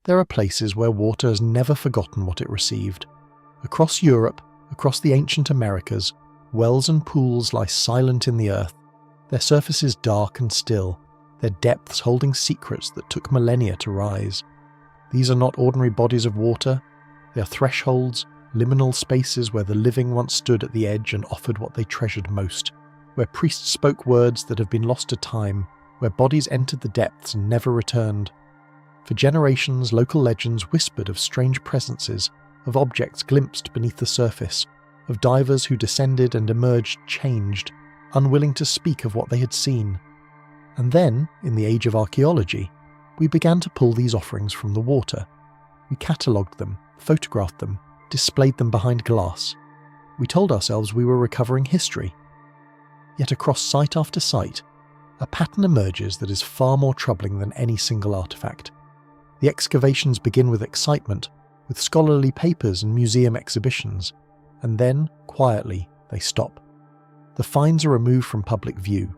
There are places where water has never forgotten what it received. Across Europe, across the ancient Americas, wells and pools lie silent in the earth, their surfaces dark and still, their depths holding secrets that took millennia to rise. These are not ordinary bodies of water, they are thresholds, liminal spaces where the living once stood at the edge and offered what they treasured most, where priests spoke words that have been lost to time, where bodies entered the depths and never returned. For generations, local legends whispered of strange presences, of objects glimpsed beneath the surface, of divers who descended and emerged changed, unwilling to speak of what they had seen. And then, in the age of archaeology, we began to pull these offerings from the water. We catalogued them, photographed them, displayed them behind glass. We told ourselves we were recovering history. Yet across site after site, a pattern emerges that is far more troubling than any single artifact. The excavations begin with excitement, with scholarly papers and museum exhibitions, and then, quietly, they stop. The finds are removed from public view.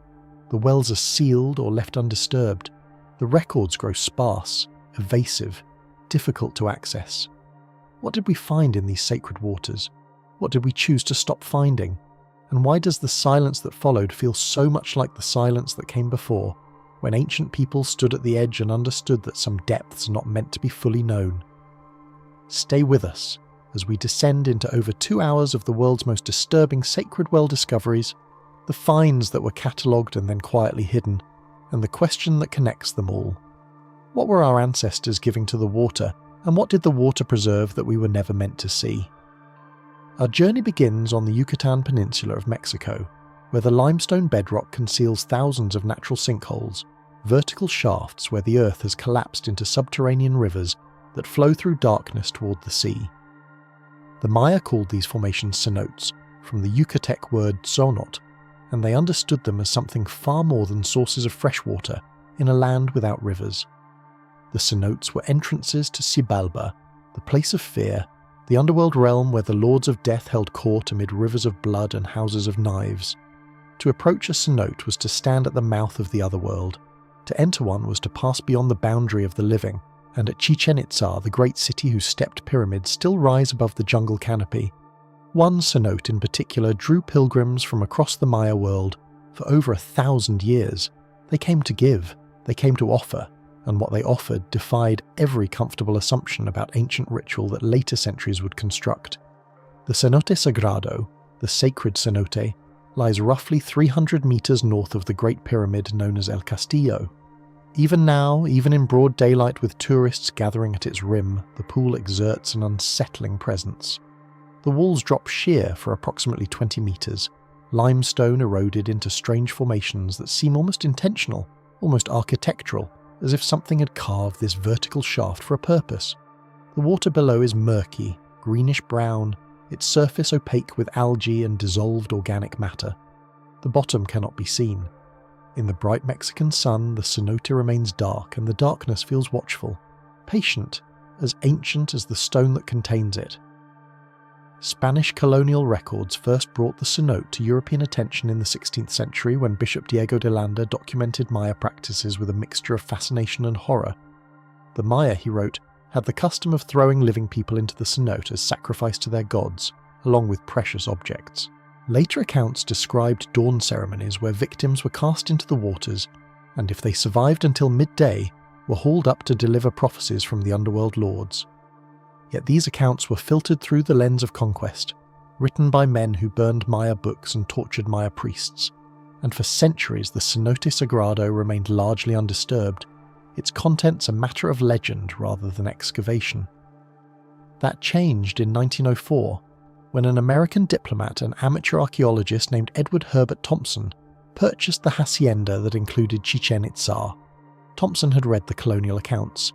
The wells are sealed or left undisturbed. The records grow sparse, evasive, difficult to access. What did we find in these sacred waters? What did we choose to stop finding? And why does the silence that followed feel so much like the silence that came before, when ancient people stood at the edge and understood that some depths are not meant to be fully known? Stay with us as we descend into over 2 hours of the world's most disturbing sacred well discoveries, the finds that were catalogued and then quietly hidden, and the question that connects them all. What were our ancestors giving to the water, and what did the water preserve that we were never meant to see? Our journey begins on the Yucatan Peninsula of Mexico, where the limestone bedrock conceals thousands of natural sinkholes, vertical shafts where the earth has collapsed into subterranean rivers that flow through darkness toward the sea. The Maya called these formations cenotes, from the Yucatec word Cenote, and they understood them as something far more than sources of fresh water in a land without rivers. The cenotes were entrances to Xibalba, the place of fear, the underworld realm where the lords of death held court amid rivers of blood and houses of knives. To approach a cenote was to stand at the mouth of the other world. To enter one was to pass beyond the boundary of the living, and at Chichén Itzá, the great city whose stepped pyramids still rise above the jungle canopy, one cenote in particular drew pilgrims from across the Maya world for over 1,000 years. They came to give, they came to offer, and what they offered defied every comfortable assumption about ancient ritual that later centuries would construct. The Cenote Sagrado, the sacred cenote, lies roughly 300 meters north of the Great Pyramid known as El Castillo. Even now, even in broad daylight with tourists gathering at its rim, the pool exerts an unsettling presence. The walls drop sheer for approximately 20 meters, limestone eroded into strange formations that seem almost intentional, almost architectural, as if something had carved this vertical shaft for a purpose. The water below is murky, greenish-brown, its surface opaque with algae and dissolved organic matter. The bottom cannot be seen. In the bright Mexican sun, the cenote remains dark, and the darkness feels watchful, patient, as ancient as the stone that contains it. Spanish colonial records first brought the cenote to European attention in the 16th century when Bishop Diego de Landa documented Maya practices with a mixture of fascination and horror. The Maya, he wrote, had the custom of throwing living people into the cenote as sacrifice to their gods, along with precious objects. Later accounts described dawn ceremonies where victims were cast into the waters, and if they survived until midday, were hauled up to deliver prophecies from the underworld lords. Yet these accounts were filtered through the lens of conquest, written by men who burned Maya books and tortured Maya priests, and for centuries the Cenote Sagrado remained largely undisturbed, its contents a matter of legend rather than excavation. That changed in 1904, when an American diplomat and amateur archaeologist named Edward Herbert Thompson purchased the hacienda that included Chichén Itzá. Thompson had read the colonial accounts.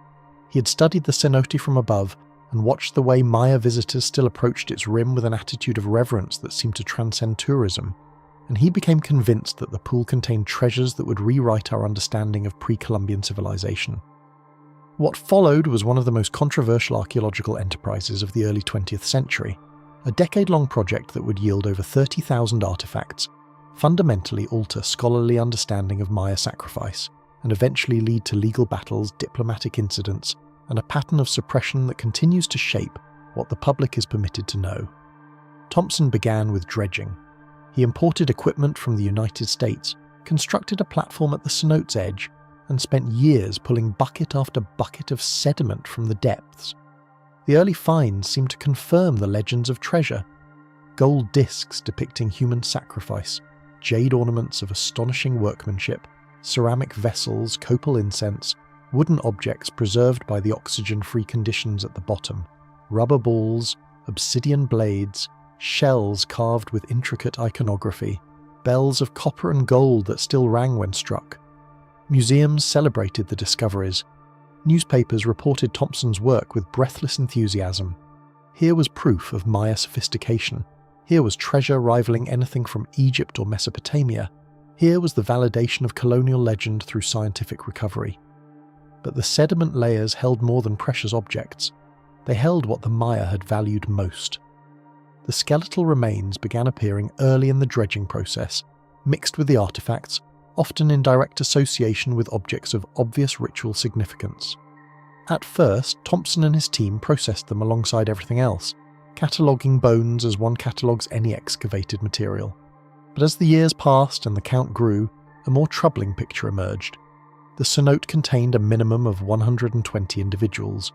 He had studied the cenote from above and watched the way Maya visitors still approached its rim with an attitude of reverence that seemed to transcend tourism, and he became convinced that the pool contained treasures that would rewrite our understanding of pre-Columbian civilization. What followed was one of the most controversial archaeological enterprises of the early 20th century, a decade-long project that would yield over 30,000 artifacts, fundamentally alter scholarly understanding of Maya sacrifice, and eventually lead to legal battles, diplomatic incidents, and a pattern of suppression that continues to shape what the public is permitted to know. Thompson began with dredging. He imported equipment from the United States, constructed a platform at the Cenote's edge, and spent years pulling bucket after bucket of sediment from the depths. The early finds seemed to confirm the legends of treasure. Gold discs depicting human sacrifice, jade ornaments of astonishing workmanship, ceramic vessels, copal incense, wooden objects preserved by the oxygen-free conditions at the bottom, rubber balls, obsidian blades, shells carved with intricate iconography, bells of copper and gold that still rang when struck. Museums celebrated the discoveries. Newspapers reported Thompson's work with breathless enthusiasm. Here was proof of Maya sophistication. Here was treasure rivaling anything from Egypt or Mesopotamia. Here was the validation of colonial legend through scientific recovery. But the sediment layers held more than precious objects. They held what the Maya had valued most. The skeletal remains began appearing early in the dredging process, mixed with the artifacts, often in direct association with objects of obvious ritual significance. At first, Thompson and his team processed them alongside everything else, cataloguing bones as one catalogues any excavated material. But as the years passed and the count grew, a more troubling picture emerged. The cenote contained a minimum of 120 individuals.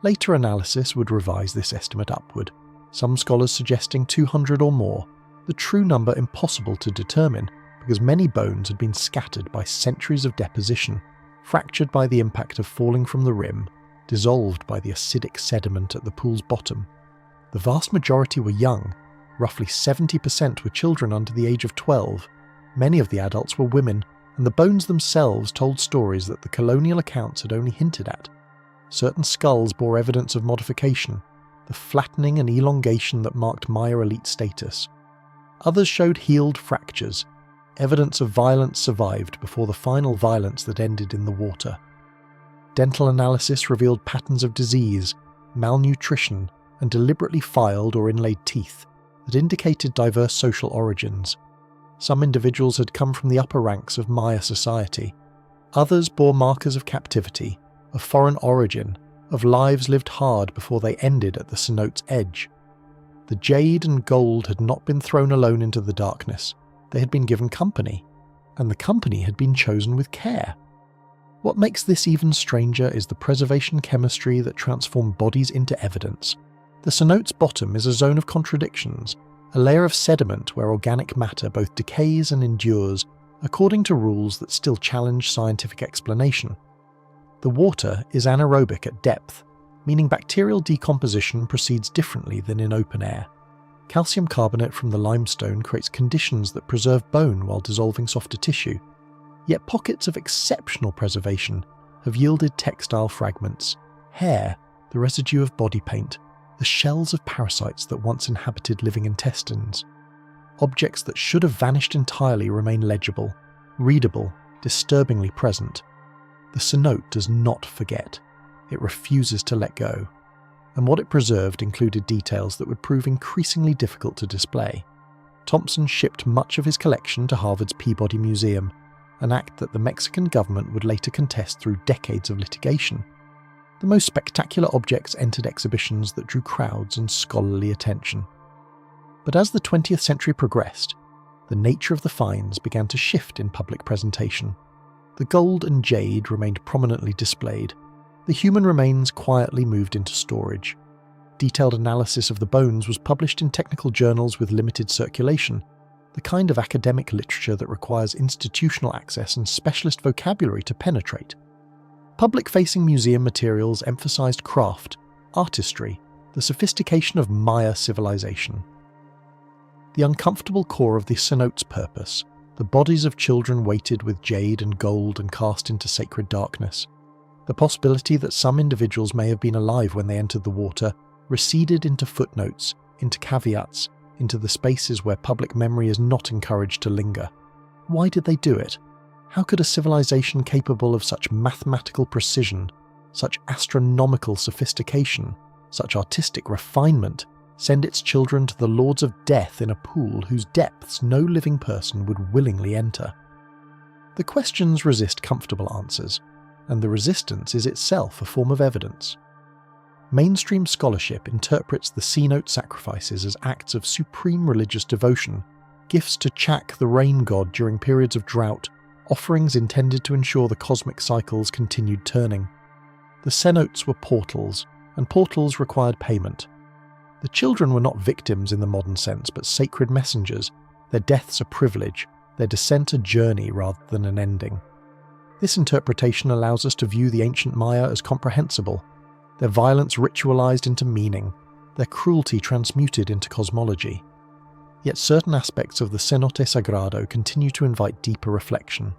Later analysis would revise this estimate upward, some scholars suggesting 200 or more, the true number impossible to determine because many bones had been scattered by centuries of deposition, fractured by the impact of falling from the rim, dissolved by the acidic sediment at the pool's bottom. The vast majority were young. Roughly 70% were children under the age of 12. Many of the adults were women, and the bones themselves told stories that the colonial accounts had only hinted at. Certain skulls bore evidence of modification, the flattening and elongation that marked Maya elite status. Others showed healed fractures, evidence of violence survived before the final violence that ended in the water. Dental analysis revealed patterns of disease, malnutrition, and deliberately filed or inlaid teeth that indicated diverse social origins. Some individuals had come from the upper ranks of Maya society. Others bore markers of captivity, of foreign origin, of lives lived hard before they ended at the cenote's edge. The jade and gold had not been thrown alone into the darkness. They had been given company, and the company had been chosen with care. What makes this even stranger is the preservation chemistry that transformed bodies into evidence. The cenote's bottom is a zone of contradictions, a layer of sediment where organic matter both decays and endures, according to rules that still challenge scientific explanation. The water is anaerobic at depth, meaning bacterial decomposition proceeds differently than in open air. Calcium carbonate from the limestone creates conditions that preserve bone while dissolving softer tissue. Yet pockets of exceptional preservation have yielded textile fragments, hair, the residue of body paint, the shells of parasites that once inhabited living intestines. Objects that should have vanished entirely remain legible, readable, disturbingly present. The cenote does not forget. It refuses to let go. And what it preserved included details that would prove increasingly difficult to display. Thompson shipped much of his collection to Harvard's Peabody Museum, an act that the Mexican government would later contest through decades of litigation. The most spectacular objects entered exhibitions that drew crowds and scholarly attention. But as the 20th century progressed, the nature of the finds began to shift in public presentation. The gold and jade remained prominently displayed. The human remains quietly moved into storage. Detailed analysis of the bones was published in technical journals with limited circulation, the kind of academic literature that requires institutional access and specialist vocabulary to penetrate. Public-facing museum materials emphasized craft, artistry, the sophistication of Maya civilization. The uncomfortable core of the cenote's purpose, the bodies of children weighted with jade and gold and cast into sacred darkness. The possibility that some individuals may have been alive when they entered the water receded into footnotes, into caveats, into the spaces where public memory is not encouraged to linger. Why did they do it? How could a civilization capable of such mathematical precision, such astronomical sophistication, such artistic refinement, send its children to the lords of death in a pool whose depths no living person would willingly enter? The questions resist comfortable answers. and the resistance is itself a form of evidence. Mainstream scholarship interprets the Cenote sacrifices as acts of supreme religious devotion, gifts to Chak, the rain god, during periods of drought, offerings intended to ensure the cosmic cycles continued turning. The cenotes were portals, and portals required payment. The children were not victims in the modern sense, but sacred messengers, their deaths a privilege, their descent a journey rather than an ending. This interpretation allows us to view the ancient Maya as comprehensible, their violence ritualized into meaning, their cruelty transmuted into cosmology. Yet certain aspects of the Cenote Sagrado continue to invite deeper reflection.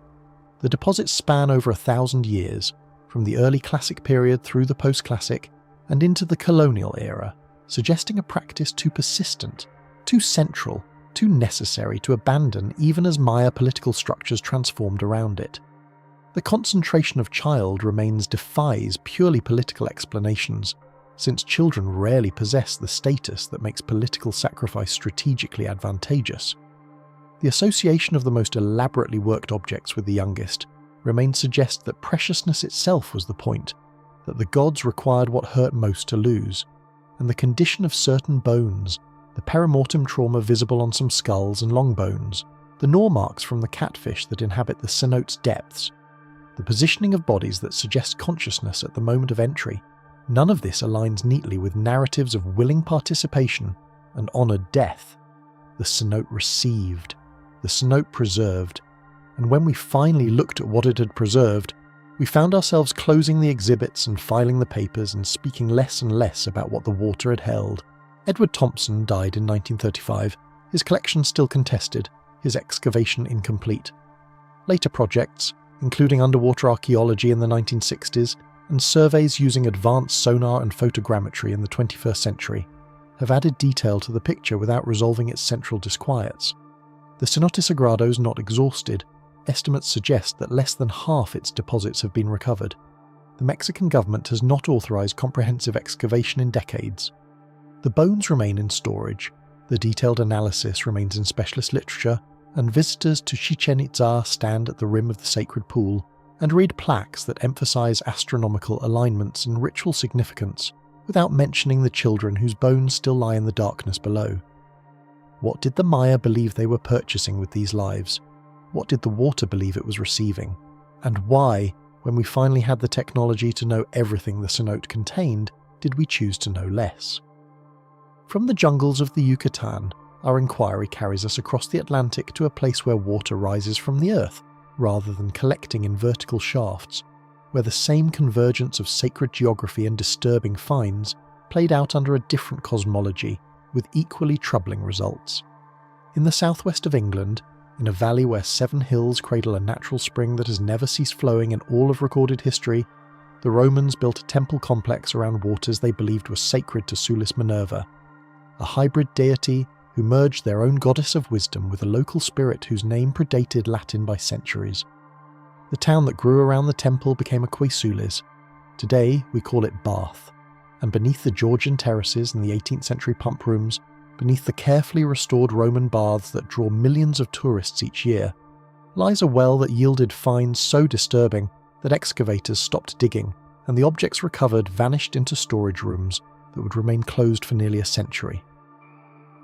The deposits span over 1,000 years, from the early classic period through the post-classic and into the colonial era, suggesting a practice too persistent, too central, too necessary to abandon even as Maya political structures transformed around it. The concentration of child remains defies purely political explanations, since children rarely possess the status that makes political sacrifice strategically advantageous. The association of the most elaborately worked objects with the youngest remains suggest that preciousness itself was the point, that the gods required what hurt most to lose, and the condition of certain bones, the perimortem trauma visible on some skulls and long bones, the gnaw marks from the catfish that inhabit the cenote's depths, the positioning of bodies that suggest consciousness at the moment of entry, none of this aligns neatly with narratives of willing participation and honoured death. The cenote received, the cenote preserved, and when we finally looked at what it had preserved, we found ourselves closing the exhibits and filing the papers and speaking less and less about what the water had held. Edward Thompson died in 1935, his collection still contested, his excavation incomplete. Later projects, including underwater archaeology in the 1960s and surveys using advanced sonar and photogrammetry in the 21st century, have added detail to the picture without resolving its central disquiets. The Cenote Sagrado is not exhausted. Estimates suggest that less than half its deposits have been recovered. The Mexican government has not authorized comprehensive excavation in decades. The bones remain in storage, the detailed analysis remains in specialist literature, and visitors to Chichén Itzá stand at the rim of the sacred pool and read plaques that emphasize astronomical alignments and ritual significance without mentioning the children whose bones still lie in the darkness below. What did the Maya believe they were purchasing with these lives? What did the water believe it was receiving? And why, when we finally had the technology to know everything the cenote contained, did we choose to know less? From the jungles of the Yucatan, our inquiry carries us across the Atlantic to a place where water rises from the earth, rather than collecting in vertical shafts, where the same convergence of sacred geography and disturbing finds played out under a different cosmology, with equally troubling results. In the southwest of England, in a valley where 7 hills cradle a natural spring that has never ceased flowing in all of recorded history, the Romans built a temple complex around waters they believed were sacred to Sulis Minerva, a hybrid deity who merged their own goddess of wisdom with a local spirit whose name predated Latin by centuries. The town that grew around the temple became Aquae-Sulis. Today we call it Bath, and beneath the Georgian terraces and the 18th century pump rooms, beneath the carefully restored Roman baths that draw millions of tourists each year, lies a well that yielded finds so disturbing that excavators stopped digging and the objects recovered vanished into storage rooms that would remain closed for nearly a century.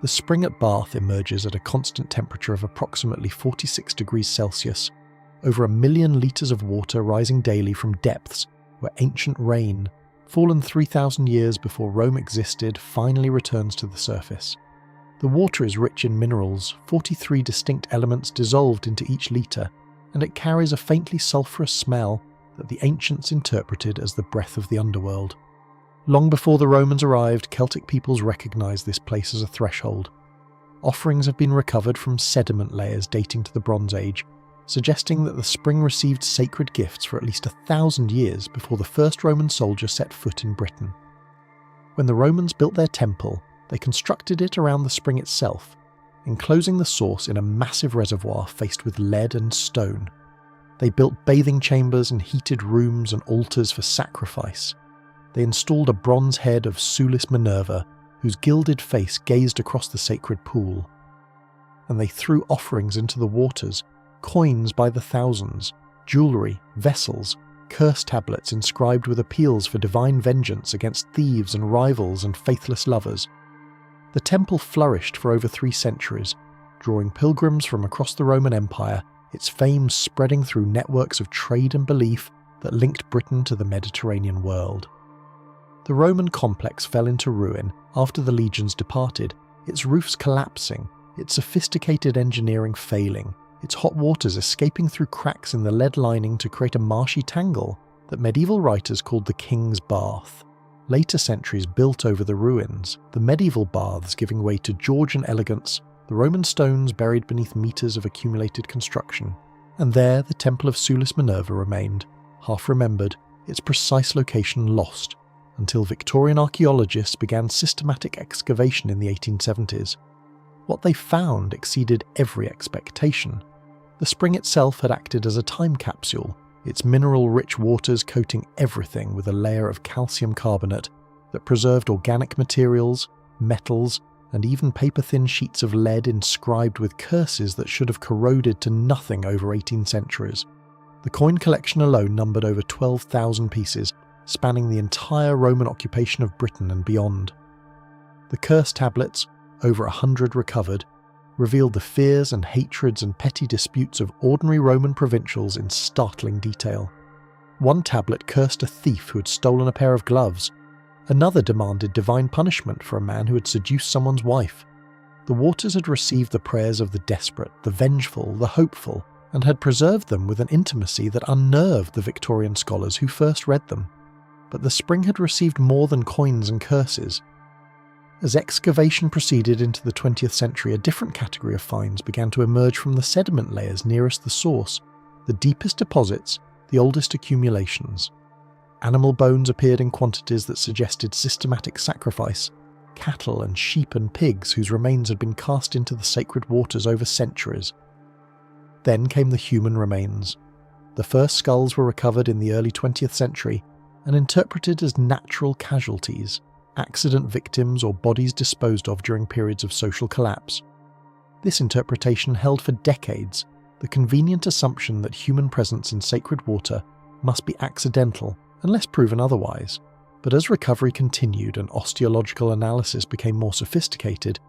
The spring at Bath emerges at a constant temperature of approximately 46 degrees Celsius, over 1 million litres of water rising daily from depths where ancient rain, fallen 3,000 years before Rome existed, finally returns to the surface. The water is rich in minerals, 43 distinct elements dissolved into each litre, and it carries a faintly sulphurous smell that the ancients interpreted as the breath of the underworld. Long before the Romans arrived, Celtic peoples recognised this place as a threshold. Offerings have been recovered from sediment layers dating to the Bronze Age, suggesting that the spring received sacred gifts for at least 1,000 years before the first Roman soldier set foot in Britain. When the Romans built their temple, they constructed it around the spring itself, enclosing the source in a massive reservoir faced with lead and stone. They built bathing chambers and heated rooms and altars for sacrifice. They installed a bronze head of Sulis Minerva, whose gilded face gazed across the sacred pool. And they threw offerings into the waters, coins by the thousands, jewellery, vessels, curse tablets inscribed with appeals for divine vengeance against thieves and rivals and faithless lovers. The temple flourished for over 3 centuries, drawing pilgrims from across the Roman Empire, its fame spreading through networks of trade and belief that linked Britain to the Mediterranean world. The Roman complex fell into ruin after the legions departed, its roofs collapsing, its sophisticated engineering failing, its hot waters escaping through cracks in the lead lining to create a marshy tangle that medieval writers called the King's Bath. Later centuries built over the ruins, the medieval baths giving way to Georgian elegance, the Roman stones buried beneath meters of accumulated construction. And there the Temple of Sulis Minerva remained, half remembered, its precise location lost, until Victorian archaeologists began systematic excavation in the 1870s. What they found exceeded every expectation. The spring itself had acted as a time capsule, its mineral-rich waters coating everything with a layer of calcium carbonate that preserved organic materials, metals, and even paper-thin sheets of lead inscribed with curses that should have corroded to nothing over 18 centuries. The coin collection alone numbered over 12,000 pieces, spanning the entire Roman occupation of Britain and beyond. The curse tablets, over 100 recovered, revealed the fears and hatreds and petty disputes of ordinary Roman provincials in startling detail. One tablet cursed a thief who had stolen a pair of gloves. Another demanded divine punishment for a man who had seduced someone's wife. The waters had received the prayers of the desperate, the vengeful, the hopeful, and had preserved them with an intimacy that unnerved the Victorian scholars who first read them. But the spring had received more than coins and curses. As excavation proceeded into the 20th century, a different category of finds began to emerge from the sediment layers nearest the source, the deepest deposits, the oldest accumulations. Animal bones appeared in quantities that suggested systematic sacrifice, cattle and sheep and pigs whose remains had been cast into the sacred waters over centuries. Then came the human remains. The first skulls were recovered in the early 20th century and interpreted as natural casualties, accident victims or bodies disposed of during periods of social collapse. This interpretation held for decades the convenient assumption that human presence in sacred water must be accidental unless proven otherwise. But as recovery continued and osteological analysis became more sophisticated,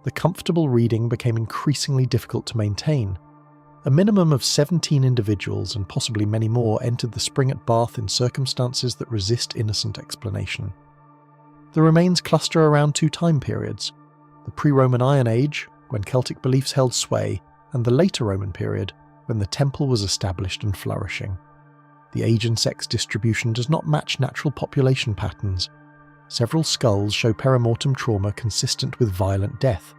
the comfortable reading became increasingly difficult to maintain. A minimum of 17 individuals and possibly many more entered the spring at Bath in circumstances that resist innocent explanation. The remains cluster around 2 time periods: the pre-Roman Iron Age, when Celtic beliefs held sway, and the later Roman period, when the temple was established and flourishing. The age and sex distribution does not match natural population patterns. Several skulls show perimortem trauma consistent with violent death,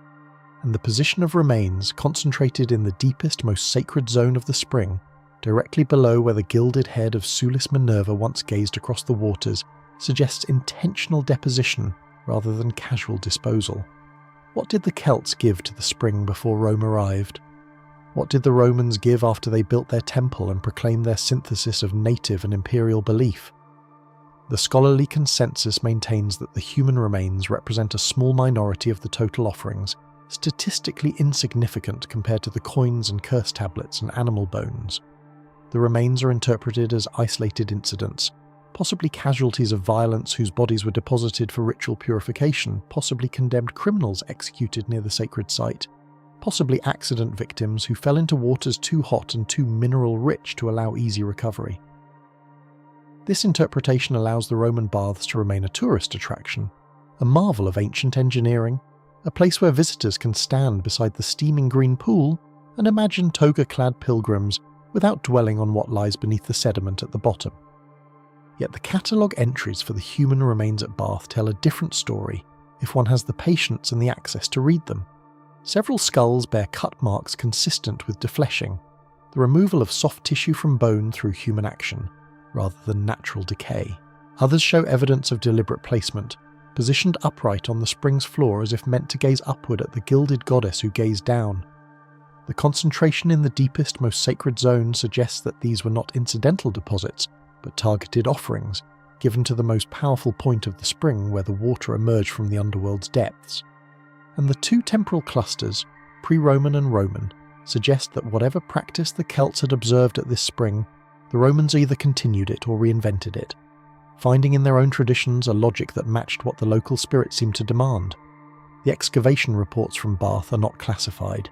and the position of remains concentrated in the deepest, most sacred zone of the spring, directly below where the gilded head of Sulis Minerva once gazed across the waters, suggests intentional deposition rather than casual disposal. What did the Celts give to the spring before Rome arrived? What did the Romans give after they built their temple and proclaimed their synthesis of native and imperial belief? The scholarly consensus maintains that the human remains represent a small minority of the total offerings, statistically insignificant compared to the coins and curse tablets and animal bones. The remains are interpreted as isolated incidents, possibly casualties of violence whose bodies were deposited for ritual purification, possibly condemned criminals executed near the sacred site, possibly accident victims who fell into waters too hot and too mineral-rich to allow easy recovery. This interpretation allows the Roman baths to remain a tourist attraction, a marvel of ancient engineering, a place where visitors can stand beside the steaming green pool and imagine toga-clad pilgrims without dwelling on what lies beneath the sediment at the bottom. Yet the catalogue entries for the human remains at Bath tell a different story if one has the patience and the access to read them. Several skulls bear cut marks consistent with defleshing, the removal of soft tissue from bone through human action, rather than natural decay. Others show evidence of deliberate placement, positioned upright on the spring's floor as if meant to gaze upward at the gilded goddess who gazed down. The concentration in the deepest, most sacred zone suggests that these were not incidental deposits, but targeted offerings, given to the most powerful point of the spring where the water emerged from the underworld's depths. And the 2 temporal clusters, pre-Roman and Roman, suggest that whatever practice the Celts had observed at this spring, The Romans either continued it or reinvented it, finding in their own traditions a logic that matched what the local spirit seemed to demand. The excavation reports from Bath are not classified.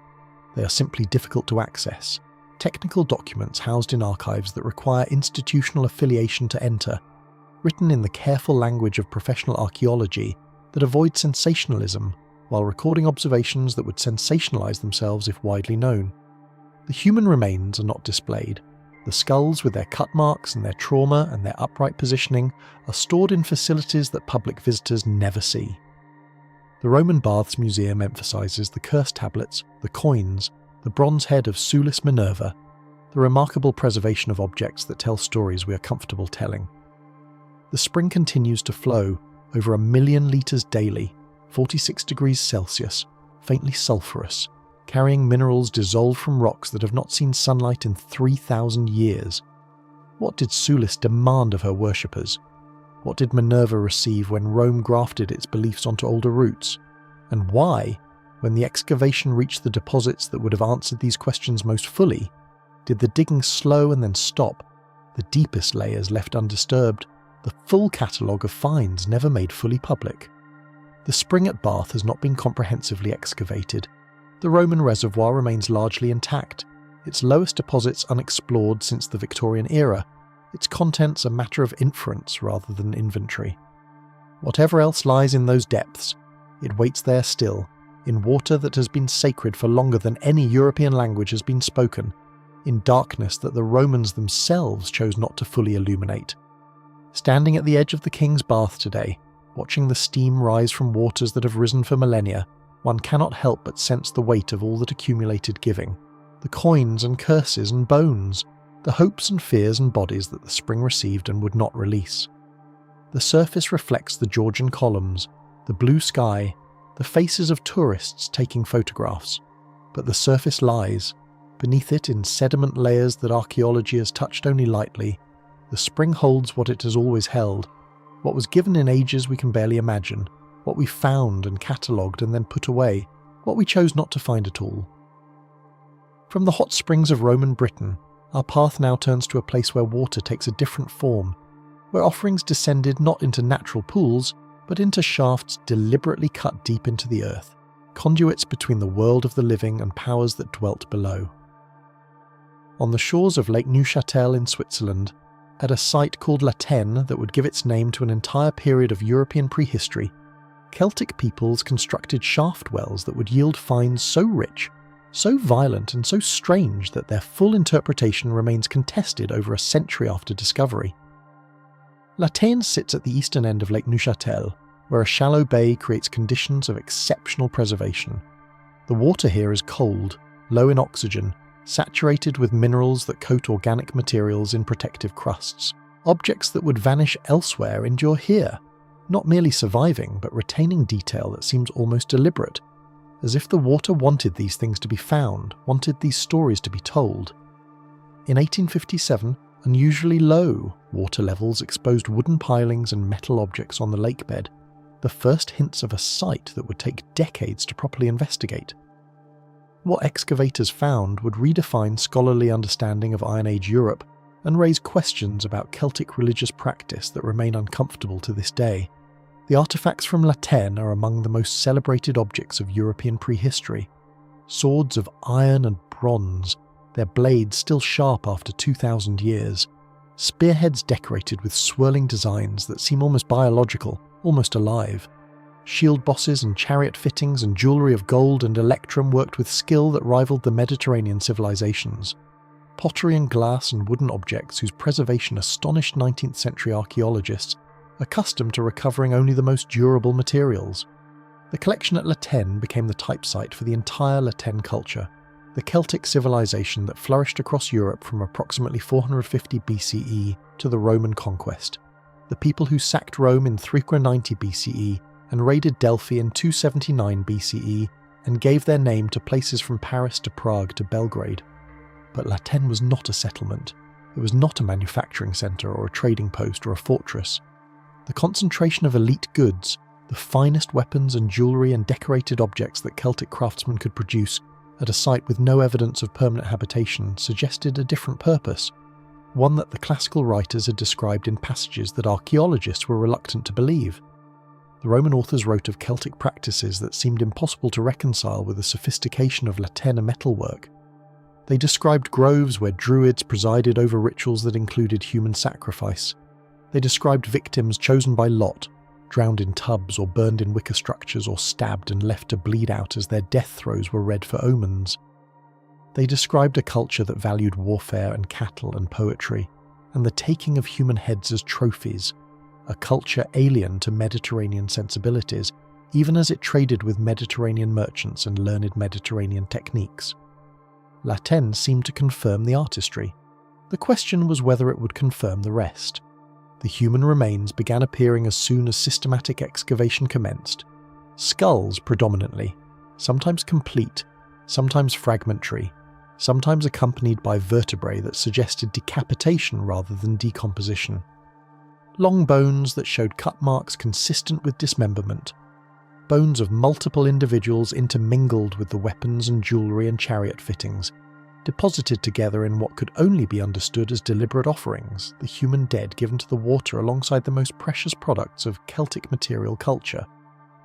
They are simply difficult to access. Technical documents housed in archives that require institutional affiliation to enter, written in the careful language of professional archaeology that avoid sensationalism while recording observations that would sensationalize themselves if widely known. The human remains are not displayed. The skulls with their cut marks and their trauma and their upright positioning are stored in facilities that public visitors never see. The Roman Baths Museum emphasises the curse tablets, the coins, the bronze head of Sulis Minerva, the remarkable preservation of objects that tell stories we are comfortable telling. The spring continues to flow over 1 million litres daily, 46 degrees Celsius, faintly sulphurous, carrying minerals dissolved from rocks that have not seen sunlight in 3,000 years. What did Sulis demand of her worshippers? What did Minerva receive when Rome grafted its beliefs onto older roots? And why, when the excavation reached the deposits that would have answered these questions most fully, did the digging slow and then stop, the deepest layers left undisturbed, the full catalogue of finds never made fully public? The spring at Bath has not been comprehensively excavated. The Roman reservoir remains largely intact, its lowest deposits unexplored since the Victorian era, its contents a matter of inference rather than inventory. Whatever else lies in those depths, it waits there still, in water that has been sacred for longer than any European language has been spoken, in darkness that the Romans themselves chose not to fully illuminate. Standing at the edge of the King's Bath today, watching the steam rise from waters that have risen for millennia, one cannot help but sense the weight of all that accumulated giving, the coins and curses and bones, the hopes and fears and bodies that the spring received and would not release. The surface reflects the Georgian columns, the blue sky, the faces of tourists taking photographs, but the surface lies. Beneath it, in sediment layers that archaeology has touched only lightly, the spring holds what it has always held, what was given in ages we can barely imagine, what we found and catalogued and then put away, what we chose not to find at all. From the hot springs of Roman Britain, our path now turns to a place where water takes a different form, where offerings descended not into natural pools, but into shafts deliberately cut deep into the earth, conduits between the world of the living and powers that dwelt below. On the shores of Lake Neuchâtel in Switzerland, at a site called La Tène that would give its name to an entire period of European prehistory, Celtic peoples constructed shaft wells that would yield finds so rich, so violent and so strange that their full interpretation remains contested over a century after discovery. La Tène sits at the eastern end of Lake Neuchâtel, where a shallow bay creates conditions of exceptional preservation. The water here is cold, low in oxygen, saturated with minerals that coat organic materials in protective crusts. Objects that would vanish elsewhere endure here, not merely surviving but retaining detail that seems almost deliberate, as if the water wanted these things to be found, wanted these stories to be told. In 1857, unusually low water levels exposed wooden pilings and metal objects on the lake bed, the first hints of a site that would take decades to properly investigate. What excavators found would redefine scholarly understanding of Iron Age Europe and raise questions about Celtic religious practice that remain uncomfortable to this day. The artefacts from La Tène are among the most celebrated objects of European prehistory. Swords of iron and bronze, their blades still sharp after 2,000 years. Spearheads decorated with swirling designs that seem almost biological, almost alive. Shield bosses and chariot fittings and jewellery of gold and electrum worked with skill that rivaled the Mediterranean civilizations. Pottery and glass and wooden objects whose preservation astonished 19th century archaeologists, accustomed to recovering only the most durable materials. The collection at La Tène became the type site for the entire La Tène culture, the Celtic civilization that flourished across Europe from approximately 450 BCE to the Roman conquest, the people who sacked Rome in 390 BCE and raided Delphi in 279 BCE and gave their name to places from Paris to Prague to Belgrade. But La Tène was not a settlement. It was not a manufacturing centre or a trading post or a fortress. The concentration of elite goods, the finest weapons and jewellery and decorated objects that Celtic craftsmen could produce at a site with no evidence of permanent habitation, suggested a different purpose. one that the classical writers had described in passages that archaeologists were reluctant to believe. The Roman authors wrote of Celtic practices that seemed impossible to reconcile with the sophistication of Laterna metalwork. They described groves where druids presided over rituals that included human sacrifice. They described victims chosen by lot, drowned in tubs or burned in wicker structures or stabbed and left to bleed out as their death throes were read for omens. They described a culture that valued warfare and cattle and poetry, and the taking of human heads as trophies, a culture alien to Mediterranean sensibilities, even as it traded with Mediterranean merchants and learned Mediterranean techniques. Laten seemed to confirm the artistry. The question was whether it would confirm the rest. The human remains began appearing as soon as systematic excavation commenced. Skulls predominantly, sometimes complete, sometimes fragmentary, sometimes accompanied by vertebrae that suggested decapitation rather than decomposition. Long bones that showed cut marks consistent with dismemberment. Bones of multiple individuals intermingled with the weapons and jewellery and chariot fittings, deposited together in what could only be understood as deliberate offerings, the human dead given to the water alongside the most precious products of Celtic material culture.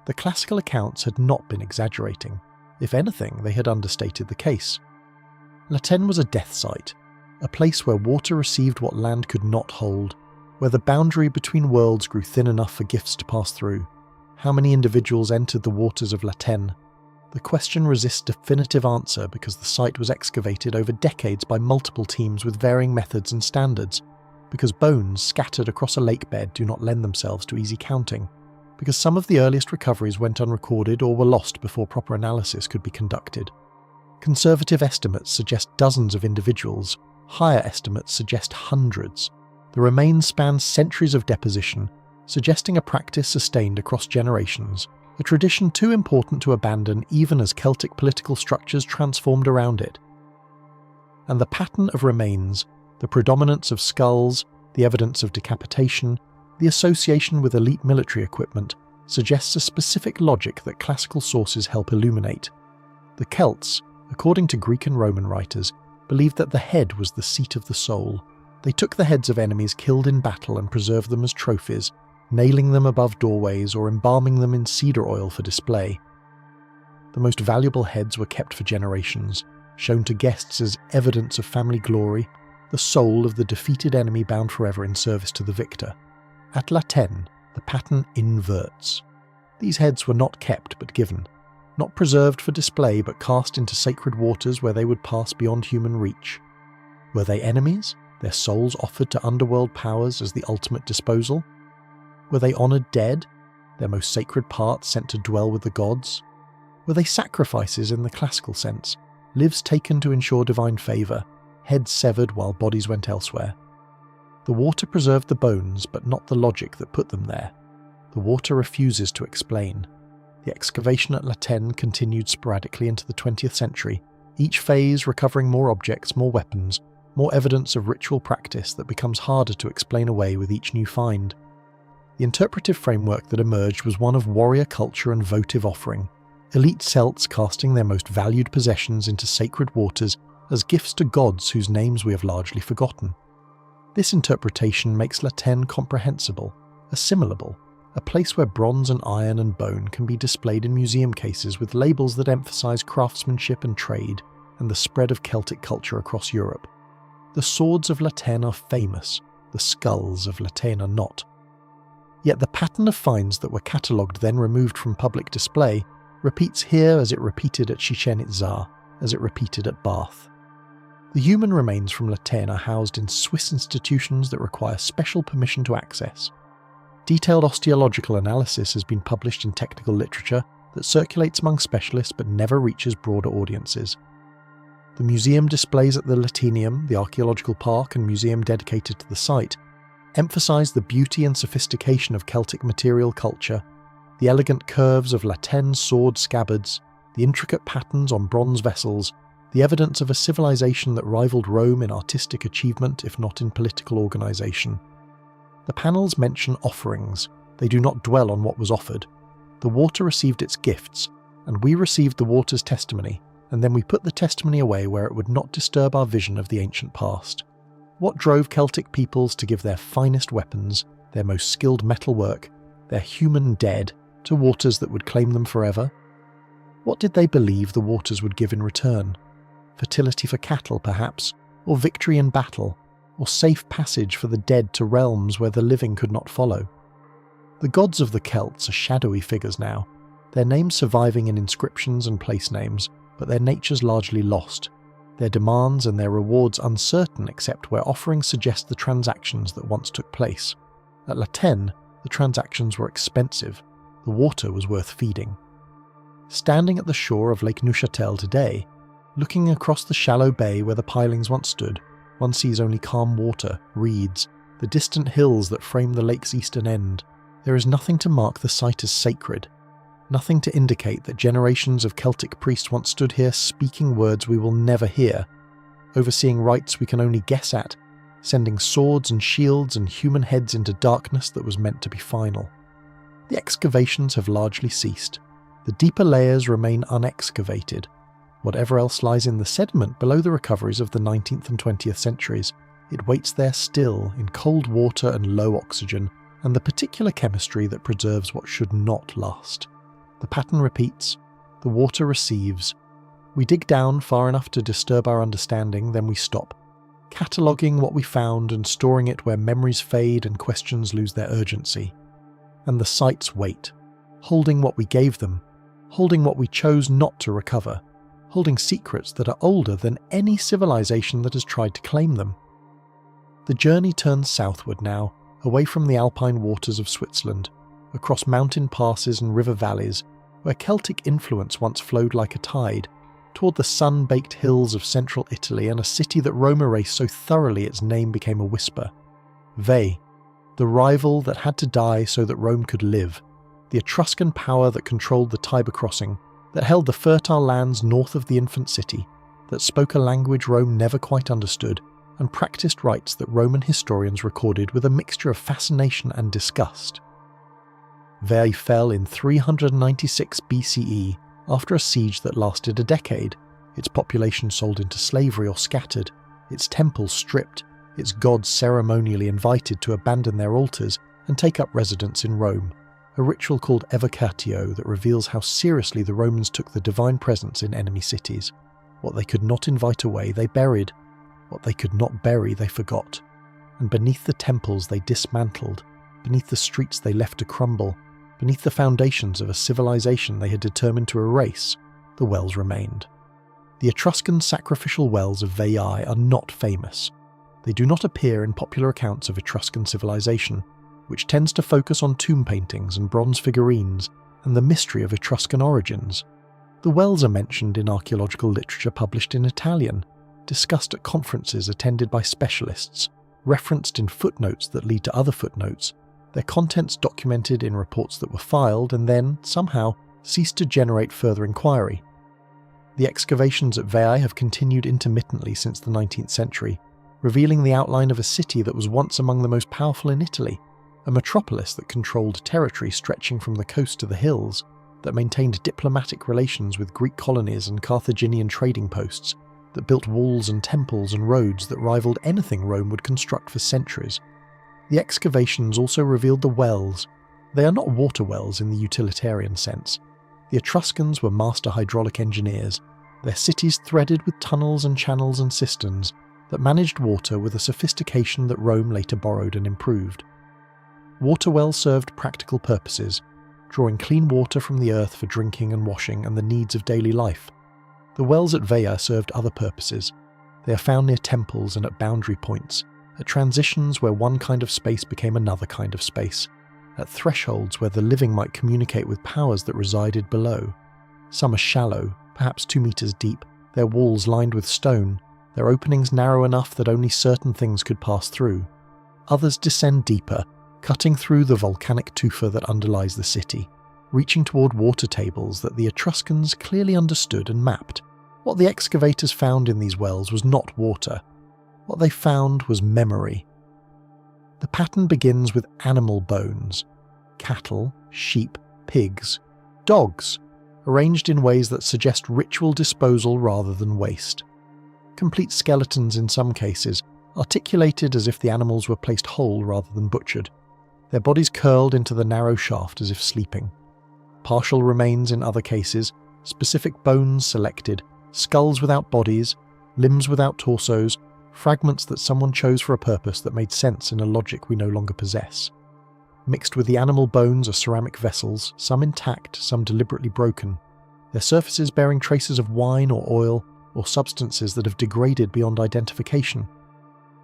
The classical accounts had not been exaggerating. If anything, they had understated the case. Laten was a death site, a place where water received what land could not hold, where the boundary between worlds grew thin enough for gifts to pass through. How many individuals entered the waters of Laten? The question resists definitive answer because the site was excavated over decades by multiple teams with varying methods and standards, because bones scattered across a lake bed do not lend themselves to easy counting, because some of the earliest recoveries went unrecorded or were lost before proper analysis could be conducted. Conservative estimates suggest dozens of individuals, higher estimates suggest hundreds. The remains span centuries of deposition, suggesting a practice sustained across generations, a tradition too important to abandon even as Celtic political structures transformed around it. And the pattern of remains, the predominance of skulls, the evidence of decapitation, the association with elite military equipment, suggests a specific logic that classical sources help illuminate. The Celts, according to Greek and Roman writers, believed that the head was the seat of the soul. They took the heads of enemies killed in battle and preserved them as trophies, nailing them above doorways or embalming them in cedar oil for display. The most valuable heads were kept for generations, shown to guests as evidence of family glory, the soul of the defeated enemy bound forever in service to the victor. At Laten, the pattern inverts. These heads were not kept but given, not preserved for display but cast into sacred waters where they would pass beyond human reach. Were they enemies, their souls offered to underworld powers as the ultimate disposal? Were they honoured dead, their most sacred parts sent to dwell with the gods? Were they sacrifices in the classical sense, lives taken to ensure divine favour, heads severed while bodies went elsewhere? The water preserved the bones, but not the logic that put them there. The water refuses to explain. The excavation at Laten continued sporadically into the 20th century, each phase recovering more objects, more weapons, more evidence of ritual practice that becomes harder to explain away with each new find. The interpretive framework that emerged was one of warrior culture and votive offering, elite Celts casting their most valued possessions into sacred waters as gifts to gods whose names we have largely forgotten. This interpretation makes Laten comprehensible, assimilable, a place where bronze and iron and bone can be displayed in museum cases with labels that emphasize craftsmanship and trade and the spread of Celtic culture across Europe. The swords of Laten are famous, the skulls of Laten are not. Yet the pattern of finds that were catalogued then removed from public display repeats here as it repeated at Chichén Itzá, as it repeated at Bath. The human remains from Laten are housed in Swiss institutions that require special permission to access. Detailed osteological analysis has been published in technical literature that circulates among specialists but never reaches broader audiences. The museum displays at the Latinium, the archaeological park and museum dedicated to the site, emphasise the beauty and sophistication of Celtic material culture, the elegant curves of Laten sword scabbards, the intricate patterns on bronze vessels, the evidence of a civilization that rivaled Rome in artistic achievement if not in political organisation. The panels mention offerings, they do not dwell on what was offered. The water received its gifts, and we received the water's testimony, and then we put the testimony away where it would not disturb our vision of the ancient past. What drove Celtic peoples to give their finest weapons, their most skilled metalwork, their human dead, to waters that would claim them forever? What did they believe the waters would give in return? Fertility for cattle, perhaps, or victory in battle, or safe passage for the dead to realms where the living could not follow? The gods of the Celts are shadowy figures now, their names surviving in inscriptions and place names, but their natures largely lost, their demands and their rewards uncertain except where offerings suggest the transactions that once took place. At La Tène, the transactions were expensive, the water was worth feeding. Standing at the shore of Lake Neuchâtel today, looking across the shallow bay where the pilings once stood, one sees only calm water, reeds, the distant hills that frame the lake's eastern end. There is nothing to mark the site as sacred, nothing to indicate that generations of Celtic priests once stood here speaking words we will never hear, overseeing rites we can only guess at, sending swords and shields and human heads into darkness that was meant to be final. The excavations have largely ceased. The deeper layers remain unexcavated. Whatever else lies in the sediment below the recoveries of the 19th and 20th centuries, it waits there still in cold water and low oxygen, and the particular chemistry that preserves what should not last. The pattern repeats, the water receives. We dig down far enough to disturb our understanding, then we stop, cataloguing what we found and storing it where memories fade and questions lose their urgency. And the sites wait, holding what we gave them, holding what we chose not to recover, holding secrets that are older than any civilization that has tried to claim them. The journey turns southward now, away from the alpine waters of Switzerland, across mountain passes and river valleys, where Celtic influence once flowed like a tide, toward the sun-baked hills of central Italy and a city that Rome erased so thoroughly its name became a whisper. Veii, the rival that had to die so that Rome could live, the Etruscan power that controlled the Tiber crossing, that held the fertile lands north of the infant city, that spoke a language Rome never quite understood, and practiced rites that Roman historians recorded with a mixture of fascination and disgust. Veii fell in 396 BCE after a siege that lasted a decade, its population sold into slavery or scattered, its temples stripped, its gods ceremonially invited to abandon their altars and take up residence in Rome, a ritual called evocatio that reveals how seriously the Romans took the divine presence in enemy cities. What they could not invite away, they buried. What they could not bury, they forgot. And beneath the temples they dismantled, beneath the streets they left to crumble, beneath the foundations of a civilization they had determined to erase, the wells remained. The Etruscan sacrificial wells of Veii are not famous. They do not appear in popular accounts of Etruscan civilization, which tends to focus on tomb paintings and bronze figurines and the mystery of Etruscan origins. The wells are mentioned in archaeological literature published in Italian, discussed at conferences attended by specialists, referenced in footnotes that lead to other footnotes, their contents documented in reports that were filed and then, somehow, ceased to generate further inquiry. The excavations at Veii have continued intermittently since the 19th century, revealing the outline of a city that was once among the most powerful in Italy, a metropolis that controlled territory stretching from the coast to the hills, that maintained diplomatic relations with Greek colonies and Carthaginian trading posts, that built walls and temples and roads that rivaled anything Rome would construct for centuries. The excavations also revealed the wells. They are not water wells in the utilitarian sense. The Etruscans were master hydraulic engineers, their cities threaded with tunnels and channels and cisterns that managed water with a sophistication that Rome later borrowed and improved. Water wells served practical purposes, drawing clean water from the earth for drinking and washing and the needs of daily life. The wells at Veii served other purposes. They are found near temples and at boundary points, at transitions where one kind of space became another kind of space, at thresholds where the living might communicate with powers that resided below. Some are shallow, perhaps 2 meters deep, their walls lined with stone, their openings narrow enough that only certain things could pass through. Others descend deeper, cutting through the volcanic tufa that underlies the city, reaching toward water tables that the Etruscans clearly understood and mapped. What the excavators found in these wells was not water. What they found was memory. The pattern begins with animal bones, cattle, sheep, pigs, dogs, arranged in ways that suggest ritual disposal rather than waste. Complete skeletons in some cases, articulated as if the animals were placed whole rather than butchered, their bodies curled into the narrow shaft as if sleeping. Partial remains in other cases, specific bones selected, skulls without bodies, limbs without torsos, fragments that someone chose for a purpose that made sense in a logic we no longer possess. Mixed with the animal bones are ceramic vessels, some intact, some deliberately broken, their surfaces bearing traces of wine or oil or substances that have degraded beyond identification.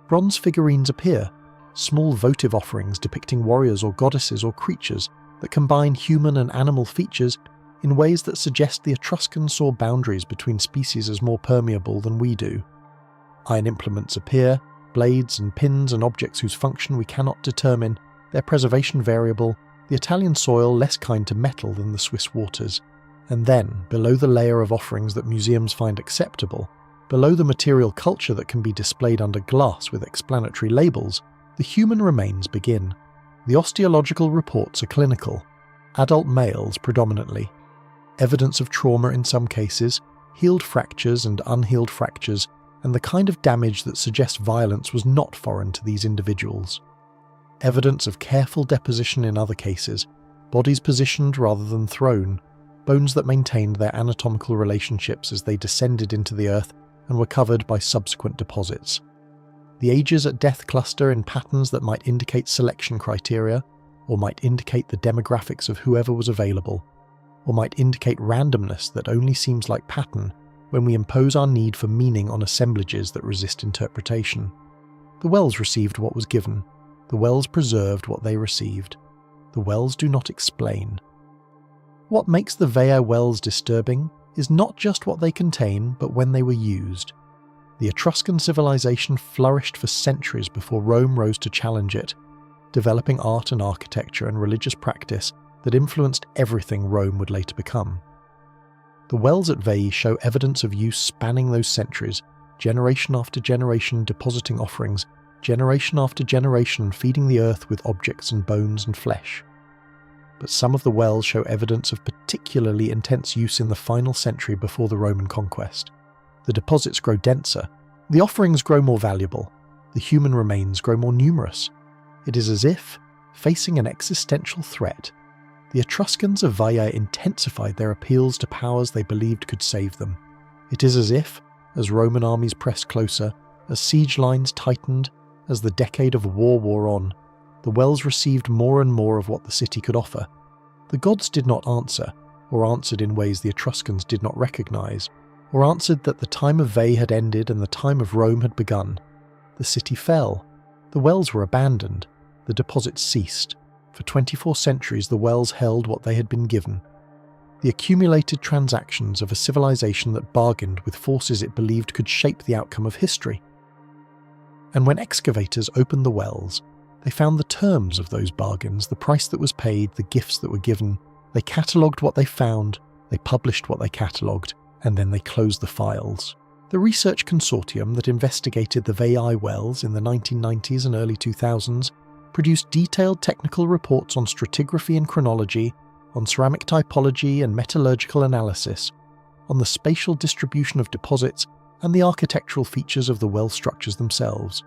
Bronze figurines appear, small votive offerings depicting warriors or goddesses or creatures that combine human and animal features in ways that suggest the Etruscans saw boundaries between species as more permeable than we do. Iron implements appear, blades and pins and objects whose function we cannot determine, their preservation variable, the Italian soil less kind to metal than the Swiss waters. And then, below the layer of offerings that museums find acceptable, below the material culture that can be displayed under glass with explanatory labels, the human remains begin. The osteological reports are clinical, adult males predominantly. Evidence of trauma in some cases, healed fractures and unhealed fractures, and the kind of damage that suggests violence was not foreign to these individuals. Evidence of careful deposition in other cases, bodies positioned rather than thrown, bones that maintained their anatomical relationships as they descended into the earth and were covered by subsequent deposits. The ages at death cluster in patterns that might indicate selection criteria, or might indicate the demographics of whoever was available, or might indicate randomness that only seems like pattern when we impose our need for meaning on assemblages that resist interpretation. The wells received what was given. The wells preserved what they received. The wells do not explain. What makes the Veii wells disturbing is not just what they contain, but when they were used. The Etruscan civilization flourished for centuries before Rome rose to challenge it, developing art and architecture and religious practice that influenced everything Rome would later become. The wells at Veii show evidence of use spanning those centuries, generation after generation depositing offerings, generation after generation feeding the earth with objects and bones and flesh. But some of the wells show evidence of particularly intense use in the final century before the Roman conquest. The deposits grow denser, the offerings grow more valuable, the human remains grow more numerous. It is as if, facing an existential threat, the Etruscans of Veii intensified their appeals to powers they believed could save them. It is as if, as Roman armies pressed closer, as siege lines tightened, as the decade of war wore on, the wells received more and more of what the city could offer. The gods did not answer, or answered in ways the Etruscans did not recognize, or answered that the time of Veii had ended and the time of Rome had begun. The city fell. The wells were abandoned. The deposits ceased. For 24 centuries the wells held what they had been given. The accumulated transactions of a civilization that bargained with forces it believed could shape the outcome of history. And when excavators opened the wells, they found the terms of those bargains, the price that was paid, the gifts that were given. They catalogued what they found, they published what they catalogued, and then they closed the files. The research consortium that investigated the Veii wells in the 1990s and early 2000s produced detailed technical reports on stratigraphy and chronology, on ceramic typology and metallurgical analysis, on the spatial distribution of deposits and the architectural features of the well structures themselves.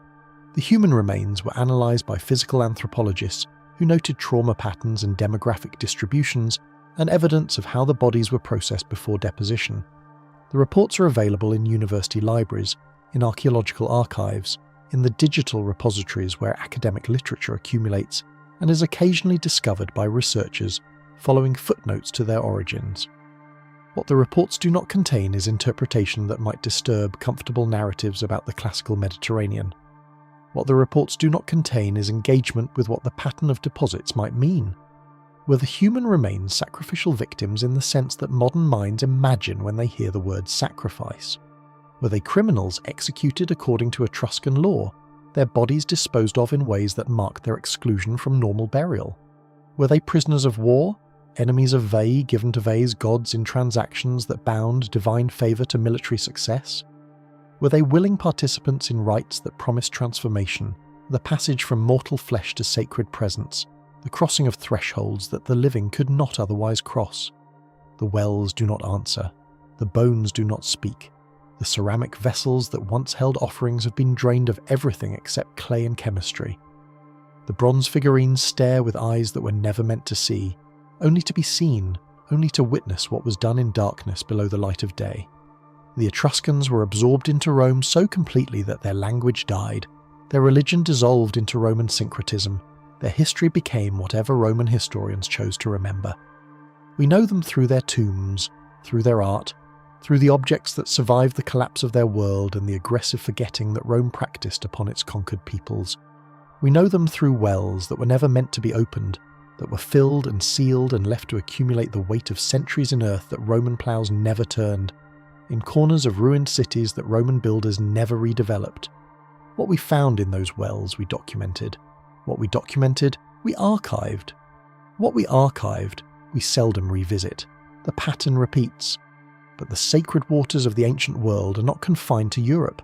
The human remains were analysed by physical anthropologists who noted trauma patterns and demographic distributions and evidence of how the bodies were processed before deposition. The reports are available in university libraries, in archaeological archives, in the digital repositories where academic literature accumulates and is occasionally discovered by researchers following footnotes to their origins. What the reports do not contain is interpretation that might disturb comfortable narratives about the classical Mediterranean. What the reports do not contain is engagement with what the pattern of deposits might mean. Were the human remains sacrificial victims in the sense that modern minds imagine when they hear the word sacrifice? Were they criminals executed according to Etruscan law, their bodies disposed of in ways that marked their exclusion from normal burial? Were they prisoners of war, enemies of Veii given to Veii's gods in transactions that bound divine favour to military success? Were they willing participants in rites that promised transformation, the passage from mortal flesh to sacred presence, the crossing of thresholds that the living could not otherwise cross? The wells do not answer. The bones do not speak. The ceramic vessels that once held offerings have been drained of everything except clay and chemistry. The bronze figurines stare with eyes that were never meant to see, only to be seen, only to witness what was done in darkness below the light of day. The Etruscans were absorbed into Rome so completely that their language died, their religion dissolved into Roman syncretism, their history became whatever Roman historians chose to remember. We know them through their tombs, through their art, through the objects that survived the collapse of their world and the aggressive forgetting that Rome practiced upon its conquered peoples. We know them through wells that were never meant to be opened, that were filled and sealed and left to accumulate the weight of centuries in earth that Roman ploughs never turned, in corners of ruined cities that Roman builders never redeveloped. What we found in those wells we documented. What we documented, we archived. What we archived, we seldom revisit. The pattern repeats. But the sacred waters of the ancient world are not confined to Europe.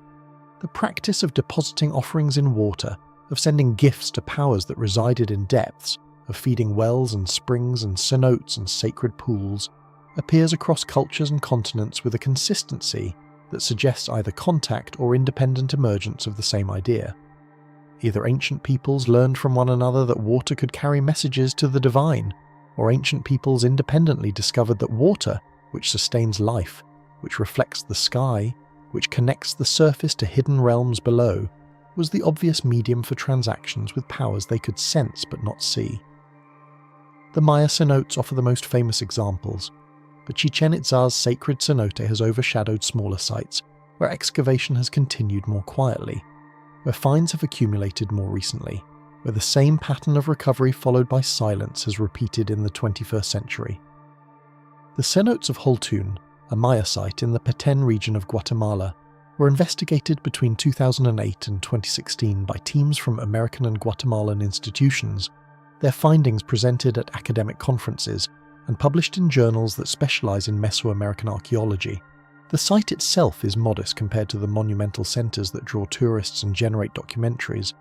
The practice of depositing offerings in water, of sending gifts to powers that resided in depths, of feeding wells and springs and cenotes and sacred pools, appears across cultures and continents with a consistency that suggests either contact or independent emergence of the same idea. Either ancient peoples learned from one another that water could carry messages to the divine, or ancient peoples independently discovered that water, which sustains life, which reflects the sky, which connects the surface to hidden realms below, was the obvious medium for transactions with powers they could sense but not see. The Maya cenotes offer the most famous examples, but Chichén Itzá's sacred cenote has overshadowed smaller sites, where excavation has continued more quietly, where finds have accumulated more recently, where the same pattern of recovery followed by silence has repeated in the 21st century. The cenotes of Haltun, a Maya site in the Petén region of Guatemala, were investigated between 2008 and 2016 by teams from American and Guatemalan institutions, their findings presented at academic conferences and published in journals that specialize in Mesoamerican archaeology. The site itself is modest compared to the monumental centers that draw tourists and generate documentaries,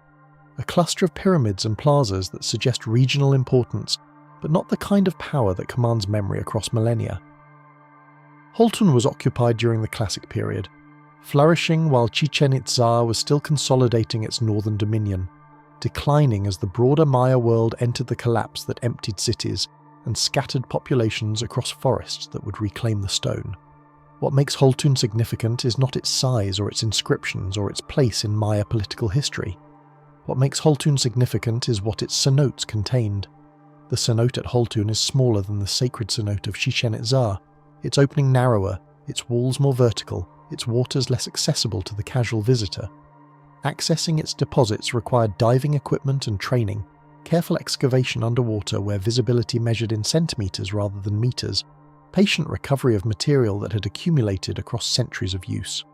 a cluster of pyramids and plazas that suggest regional importance, but not the kind of power that commands memory across millennia. Haltun was occupied during the Classic period, flourishing while Chichén Itzá was still consolidating its northern dominion, declining as the broader Maya world entered the collapse that emptied cities and scattered populations across forests that would reclaim the stone. What makes Haltun significant is not its size or its inscriptions or its place in Maya political history. What makes Haltun significant is what its cenotes contained. The cenote at Haltun is smaller than the sacred cenote of Chichén Itzá, its opening narrower, its walls more vertical, its waters less accessible to the casual visitor. Accessing its deposits required diving equipment and training, careful excavation underwater where visibility measured in centimetres rather than metres, patient recovery of material that had accumulated across centuries of use.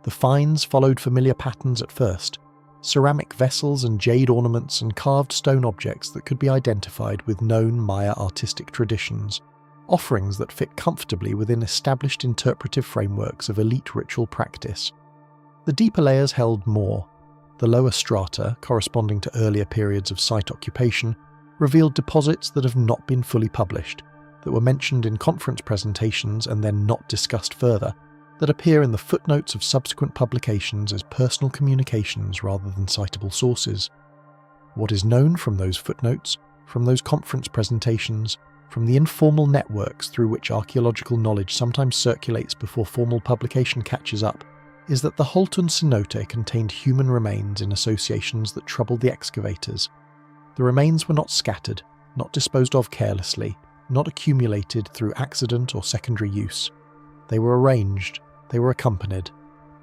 The finds followed familiar patterns at first, ceramic vessels and jade ornaments and carved stone objects that could be identified with known Maya artistic traditions, offerings that fit comfortably within established interpretive frameworks of elite ritual practice. The deeper layers held more. The lower strata, corresponding to earlier periods of site occupation, revealed deposits that have not been fully published, that were mentioned in conference presentations and then not discussed further, that appear in the footnotes of subsequent publications as personal communications rather than citable sources. What is known from those footnotes, from those conference presentations, from the informal networks through which archaeological knowledge sometimes circulates before formal publication catches up, is that the Haltun cenote contained human remains in associations that troubled the excavators. The remains were not scattered, not disposed of carelessly, not accumulated through accident or secondary use. They were arranged, they were accompanied,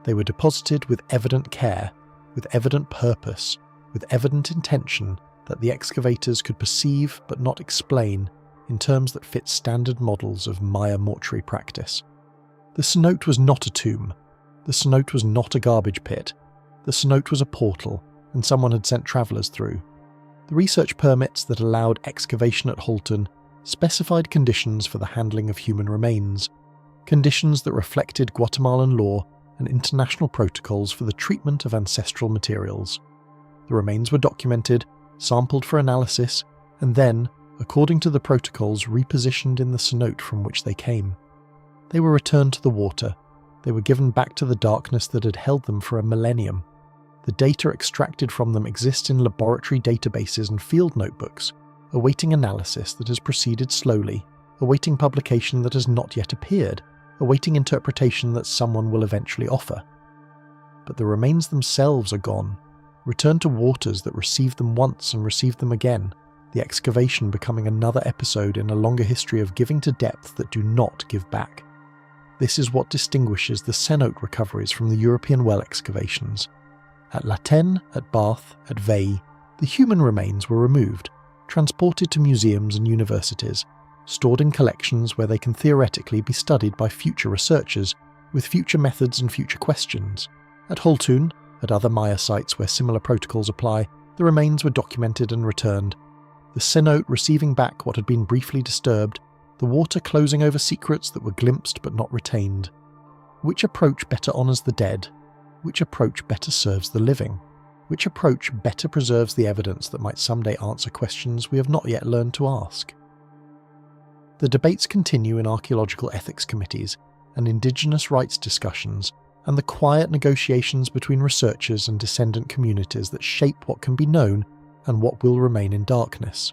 they were deposited with evident care, with evident purpose, with evident intention that the excavators could perceive but not explain in terms that fit standard models of Maya mortuary practice. The cenote was not a tomb. The cenote was not a garbage pit. The cenote was a portal, and someone had sent travellers through. The research permits that allowed excavation at Haltun specified conditions for the handling of human remains, conditions that reflected Guatemalan law and international protocols for the treatment of ancestral materials. The remains were documented, sampled for analysis, and then, according to the protocols, repositioned in the cenote from which they came. They were returned to the water, They were given back to the darkness that had held them for a millennium. The data extracted from them exists in laboratory databases and field notebooks, awaiting analysis that has proceeded slowly, awaiting publication that has not yet appeared, awaiting interpretation that someone will eventually offer. But the remains themselves are gone, returned to waters that received them once and received them again, the excavation becoming another episode in a longer history of giving to depth that do not give back. This is what distinguishes the Cenote recoveries from the European well excavations. At La Tène, at Bath, at Veii, the human remains were removed, transported to museums and universities, stored in collections where they can theoretically be studied by future researchers, with future methods and future questions. At Holtun, at other Maya sites where similar protocols apply, the remains were documented and returned. The Cenote receiving back what had been briefly disturbed, the water closing over secrets that were glimpsed but not retained. Which approach better honours the dead? Which approach better serves the living? Which approach better preserves the evidence that might someday answer questions we have not yet learned to ask? The debates continue in archaeological ethics committees and indigenous rights discussions, and the quiet negotiations between researchers and descendant communities that shape what can be known and what will remain in darkness.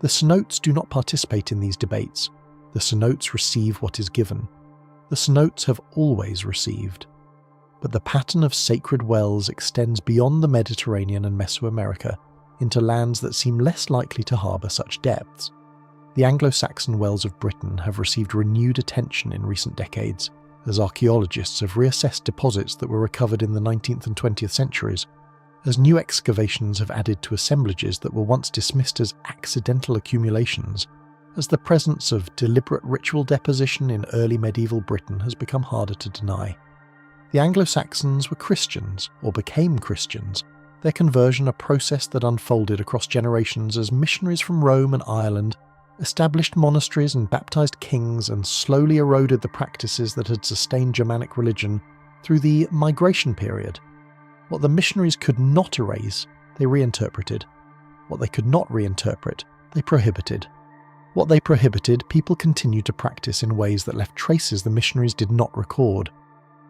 The cenotes do not participate in these debates. The cenotes receive what is given. The cenotes have always received. But the pattern of sacred wells extends beyond the Mediterranean and Mesoamerica into lands that seem less likely to harbour such depths. The Anglo-Saxon wells of Britain have received renewed attention in recent decades, as archaeologists have reassessed deposits that were recovered in the 19th and 20th centuries, as new excavations have added to assemblages that were once dismissed as accidental accumulations, as the presence of deliberate ritual deposition in early medieval Britain has become harder to deny. The Anglo-Saxons were Christians, or became Christians, their conversion a process that unfolded across generations as missionaries from Rome and Ireland established monasteries and baptized kings and slowly eroded the practices that had sustained Germanic religion through the migration period. What the missionaries could not erase, they reinterpreted. What they could not reinterpret, they prohibited. What they prohibited, people continued to practice in ways that left traces the missionaries did not record.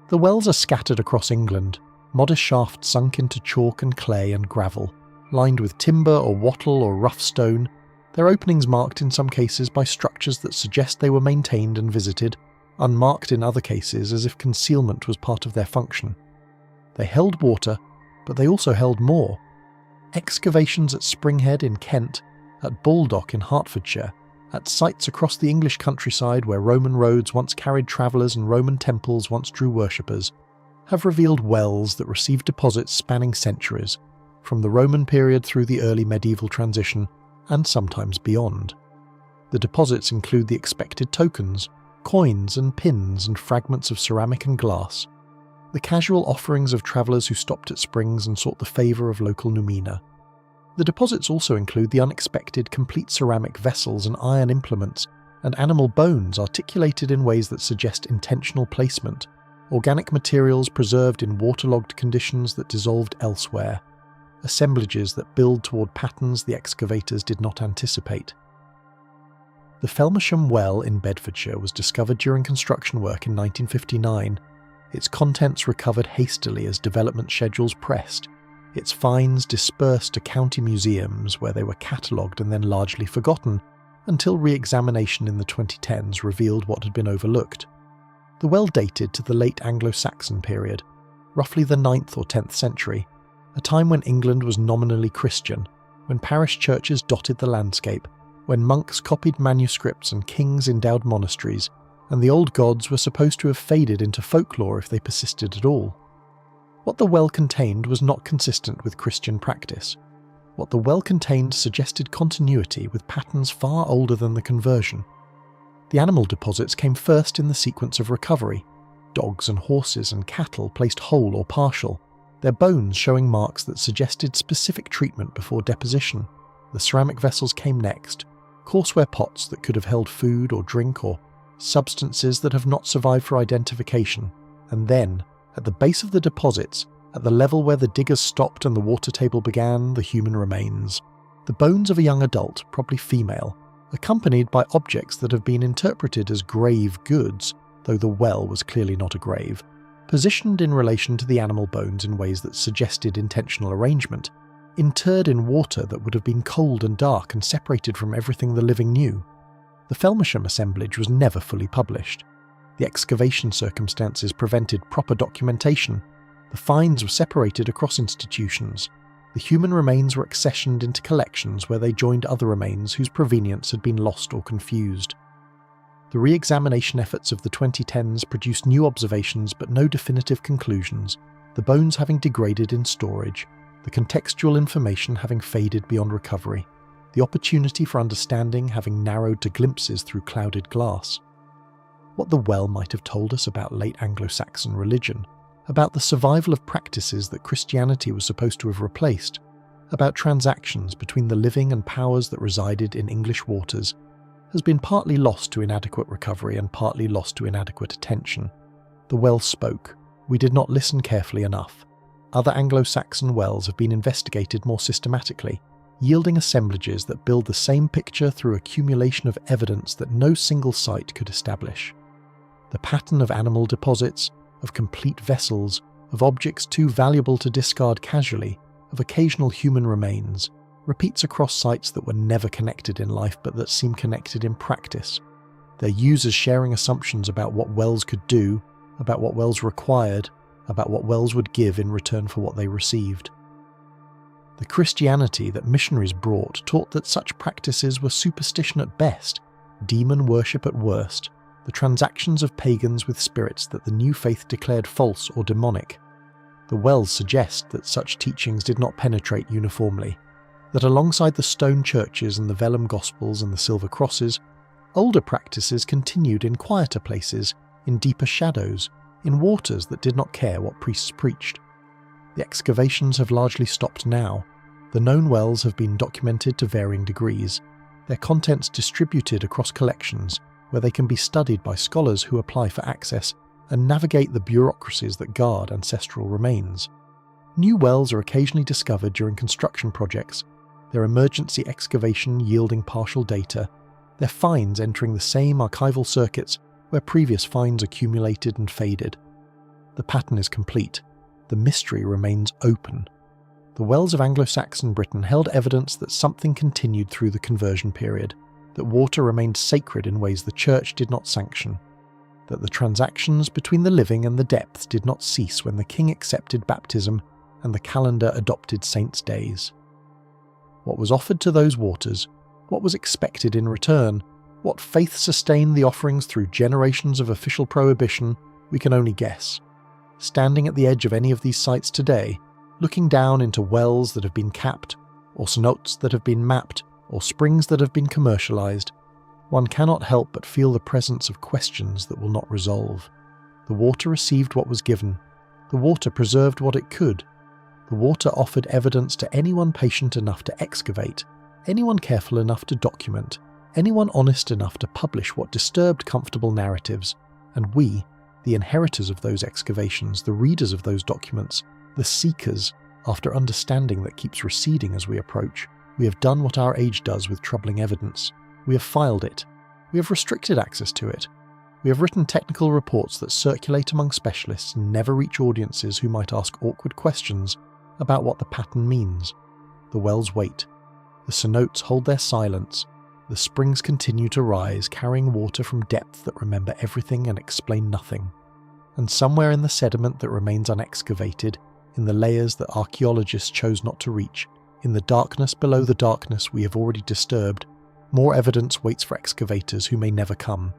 The wells are scattered across England, modest shafts sunk into chalk and clay and gravel, lined with timber or wattle or rough stone, their openings marked in some cases by structures that suggest they were maintained and visited, unmarked in other cases as if concealment was part of their function. They held water, but they also held more. Excavations at Springhead in Kent, at Baldock in Hertfordshire, at sites across the English countryside where Roman roads once carried travellers and Roman temples once drew worshippers, have revealed wells that received deposits spanning centuries, from the Roman period through the early medieval transition, and sometimes beyond. The deposits include the expected tokens, coins and pins and fragments of ceramic and glass, the casual offerings of travellers who stopped at springs and sought the favour of local noumena. The deposits also include the unexpected complete ceramic vessels and iron implements, and animal bones articulated in ways that suggest intentional placement, organic materials preserved in waterlogged conditions that dissolved elsewhere, assemblages that build toward patterns the excavators did not anticipate. The Felmersham Well in Bedfordshire was discovered during construction work in 1959, its contents recovered hastily as development schedules pressed, its finds dispersed to county museums where they were catalogued and then largely forgotten, until re-examination in the 2010s revealed what had been overlooked. The well dated to the late Anglo-Saxon period, roughly the 9th or 10th century, a time when England was nominally Christian, when parish churches dotted the landscape, when monks copied manuscripts and kings endowed monasteries, and the old gods were supposed to have faded into folklore if they persisted at all. What the well contained was not consistent with Christian practice. What the well contained suggested continuity with patterns far older than the conversion. The animal deposits came first in the sequence of recovery, dogs and horses and cattle placed whole or partial, their bones showing marks that suggested specific treatment before deposition. The ceramic vessels came next, courseware pots that could have held food or drink or substances that have not survived for identification, and then, at the base of the deposits, at the level where the diggers stopped and the water table began, the human remains. The bones of a young adult, probably female, accompanied by objects that have been interpreted as grave goods, though the well was clearly not a grave, positioned in relation to the animal bones in ways that suggested intentional arrangement, interred in water that would have been cold and dark and separated from everything the living knew. The Felmersham assemblage was never fully published. The excavation circumstances prevented proper documentation. The finds were separated across institutions. The human remains were accessioned into collections where they joined other remains whose provenience had been lost or confused. The re-examination efforts of the 2010s produced new observations but no definitive conclusions, the bones having degraded in storage, the contextual information having faded beyond recovery, the opportunity for understanding having narrowed to glimpses through clouded glass. What the well might have told us about late Anglo-Saxon religion, about the survival of practices that Christianity was supposed to have replaced, about transactions between the living and powers that resided in English waters, has been partly lost to inadequate recovery and partly lost to inadequate attention. The well spoke. We did not listen carefully enough. Other Anglo-Saxon wells have been investigated more systematically, yielding assemblages that build the same picture through accumulation of evidence that no single site could establish. The pattern of animal deposits, of complete vessels, of objects too valuable to discard casually, of occasional human remains, repeats across sites that were never connected in life but that seem connected in practice. Their users sharing assumptions about what wells could do, about what wells required, about what wells would give in return for what they received. The Christianity that missionaries brought taught that such practices were superstition at best, demon worship at worst, the transactions of pagans with spirits that the new faith declared false or demonic. The wells suggest that such teachings did not penetrate uniformly, that alongside the stone churches and the vellum gospels and the silver crosses, older practices continued in quieter places, in deeper shadows, in waters that did not care what priests preached. The excavations have largely stopped now. The known wells have been documented to varying degrees, their contents distributed across collections where they can be studied by scholars who apply for access and navigate the bureaucracies that guard ancestral remains. New wells are occasionally discovered during construction projects, their emergency excavation yielding partial data, their finds entering the same archival circuits where previous finds accumulated and faded. The pattern is complete. The mystery remains open. The wells of Anglo-Saxon Britain held evidence that something continued through the conversion period, that water remained sacred in ways the Church did not sanction, that the transactions between the living and the depths did not cease when the king accepted baptism and the calendar adopted saints' days. What was offered to those waters, what was expected in return, what faith sustained the offerings through generations of official prohibition, we can only guess. Standing at the edge of any of these sites today, looking down into wells that have been capped, or cenotes that have been mapped, or springs that have been commercialized, one cannot help but feel the presence of questions that will not resolve. The water received what was given. The water preserved what it could. The water offered evidence to anyone patient enough to excavate, anyone careful enough to document, anyone honest enough to publish what disturbed comfortable narratives, and we, the inheritors of those excavations, the readers of those documents, the seekers, after understanding that keeps receding as we approach, we have done what our age does with troubling evidence. We have filed it. We have restricted access to it. We have written technical reports that circulate among specialists and never reach audiences who might ask awkward questions about what the pattern means. The wells wait. The cenotes hold their silence. The springs continue to rise, carrying water from depths that remember everything and explain nothing. And somewhere in the sediment that remains unexcavated, in the layers that archaeologists chose not to reach, in the darkness below the darkness we have already disturbed, more evidence waits for excavators who may never come.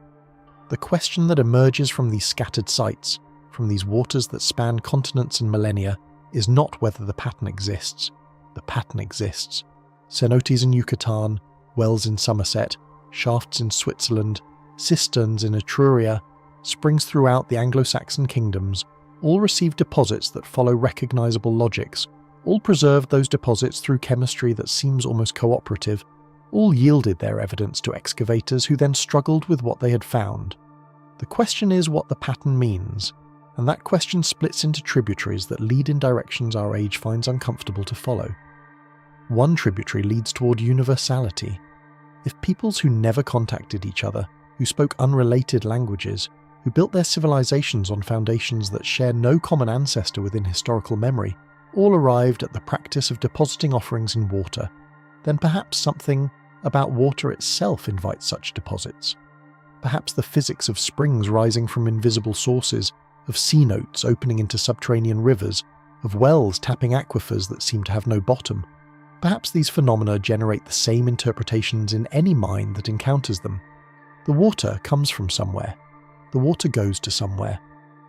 The question that emerges from these scattered sites, from these waters that span continents and millennia, is not whether the pattern exists. The pattern exists. Cenotes in Yucatan, wells in Somerset, shafts in Switzerland, cisterns in Etruria, springs throughout the Anglo-Saxon kingdoms, all received deposits that follow recognizable logics, all preserved those deposits through chemistry that seems almost cooperative, all yielded their evidence to excavators who then struggled with what they had found. The question is what the pattern means, and that question splits into tributaries that lead in directions our age finds uncomfortable to follow. One tributary leads toward universality. If peoples who never contacted each other, who spoke unrelated languages, who built their civilizations on foundations that share no common ancestor within historical memory, all arrived at the practice of depositing offerings in water, then perhaps something about water itself invites such deposits. Perhaps the physics of springs rising from invisible sources, of cenotes opening into subterranean rivers, of wells tapping aquifers that seem to have no bottom. Perhaps these phenomena generate the same interpretations in any mind that encounters them. The water comes from somewhere. The water goes to somewhere.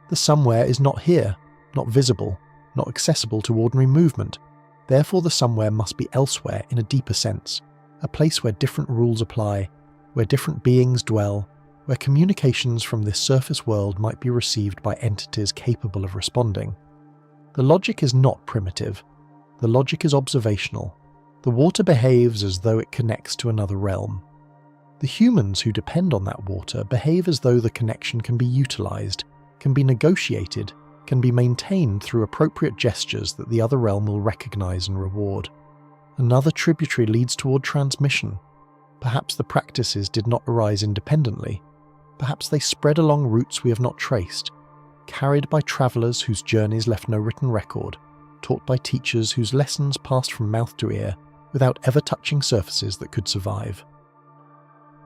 The somewhere is not here, not visible, not accessible to ordinary movement. Therefore the somewhere must be elsewhere in a deeper sense, a place where different rules apply, where different beings dwell, where communications from this surface world might be received by entities capable of responding. The logic is not primitive. The logic is observational. The water behaves as though it connects to another realm. The humans who depend on that water behave as though the connection can be utilized, can be negotiated, can be maintained through appropriate gestures that the other realm will recognize and reward. Another tributary leads toward transmission. Perhaps the practices did not arise independently. Perhaps they spread along routes we have not traced, carried by travelers whose journeys left no written record, taught by teachers whose lessons passed from mouth to ear without ever touching surfaces that could survive.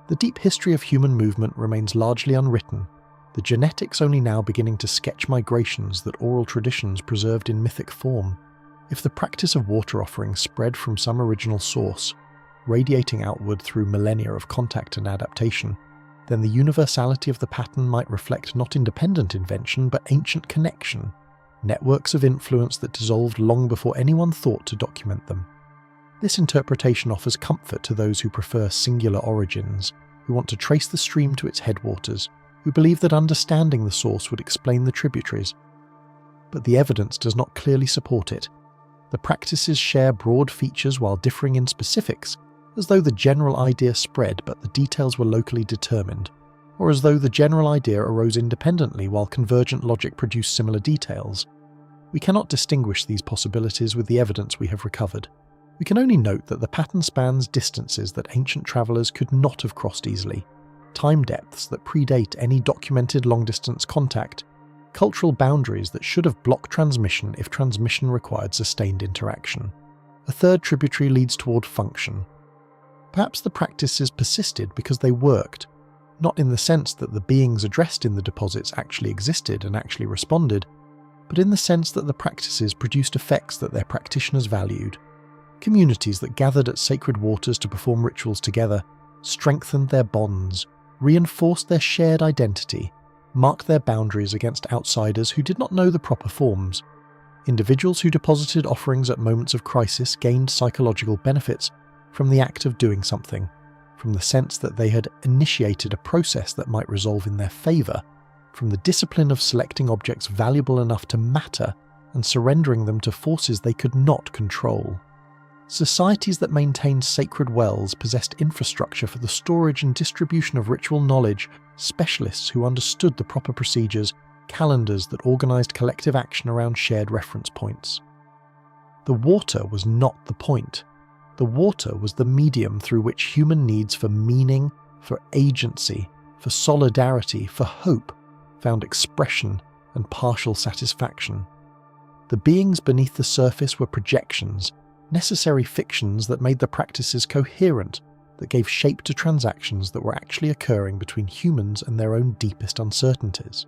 The deep history of human movement remains largely unwritten, the genetics only now beginning to sketch migrations that oral traditions preserved in mythic form. If the practice of water offering spread from some original source, radiating outward through millennia of contact and adaptation, then the universality of the pattern might reflect not independent invention but ancient connection, networks of influence that dissolved long before anyone thought to document them. This interpretation offers comfort to those who prefer singular origins, who want to trace the stream to its headwaters, who believe that understanding the source would explain the tributaries. But the evidence does not clearly support it. The practices share broad features while differing in specifics, as though the general idea spread but the details were locally determined, or as though the general idea arose independently while convergent logic produced similar details. We cannot distinguish these possibilities with the evidence we have recovered. We can only note that the pattern spans distances that ancient travellers could not have crossed easily, time depths that predate any documented long-distance contact, cultural boundaries that should have blocked transmission if transmission required sustained interaction. A third tributary leads toward function. Perhaps the practices persisted because they worked, not in the sense that the beings addressed in the deposits actually existed and actually responded, but in the sense that the practices produced effects that their practitioners valued. Communities that gathered at sacred waters to perform rituals together strengthened their bonds, reinforced their shared identity, marked their boundaries against outsiders who did not know the proper forms. Individuals who deposited offerings at moments of crisis gained psychological benefits from the act of doing something, from the sense that they had initiated a process that might resolve in their favour, from the discipline of selecting objects valuable enough to matter and surrendering them to forces they could not control. Societies that maintained sacred wells possessed infrastructure for the storage and distribution of ritual knowledge, specialists who understood the proper procedures, calendars that organised collective action around shared reference points. The water was not the point. The water was the medium through which human needs for meaning, for agency, for solidarity, for hope found expression and partial satisfaction. The beings beneath the surface were projections, necessary fictions that made the practices coherent, that gave shape to transactions that were actually occurring between humans and their own deepest uncertainties.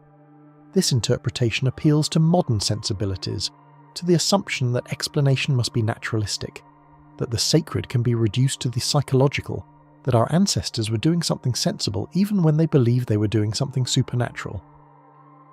This interpretation appeals to modern sensibilities, to the assumption that explanation must be naturalistic, that the sacred can be reduced to the psychological, that our ancestors were doing something sensible even when they believed they were doing something supernatural.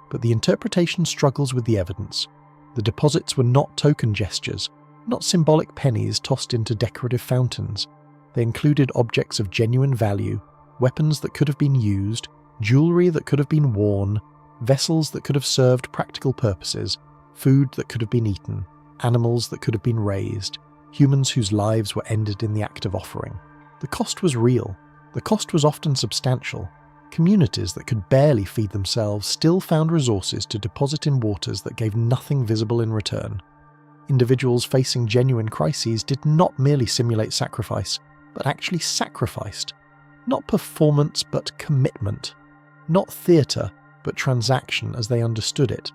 But the interpretation struggles with the evidence. The deposits were not token gestures, not symbolic pennies tossed into decorative fountains. They included objects of genuine value, weapons that could have been used, jewellery that could have been worn, vessels that could have served practical purposes, food that could have been eaten, animals that could have been raised, humans whose lives were ended in the act of offering. The cost was real. The cost was often substantial. Communities that could barely feed themselves still found resources to deposit in waters that gave nothing visible in return. Individuals facing genuine crises did not merely simulate sacrifice, but actually sacrificed. Not performance, but commitment. Not theatre, but transaction as they understood it.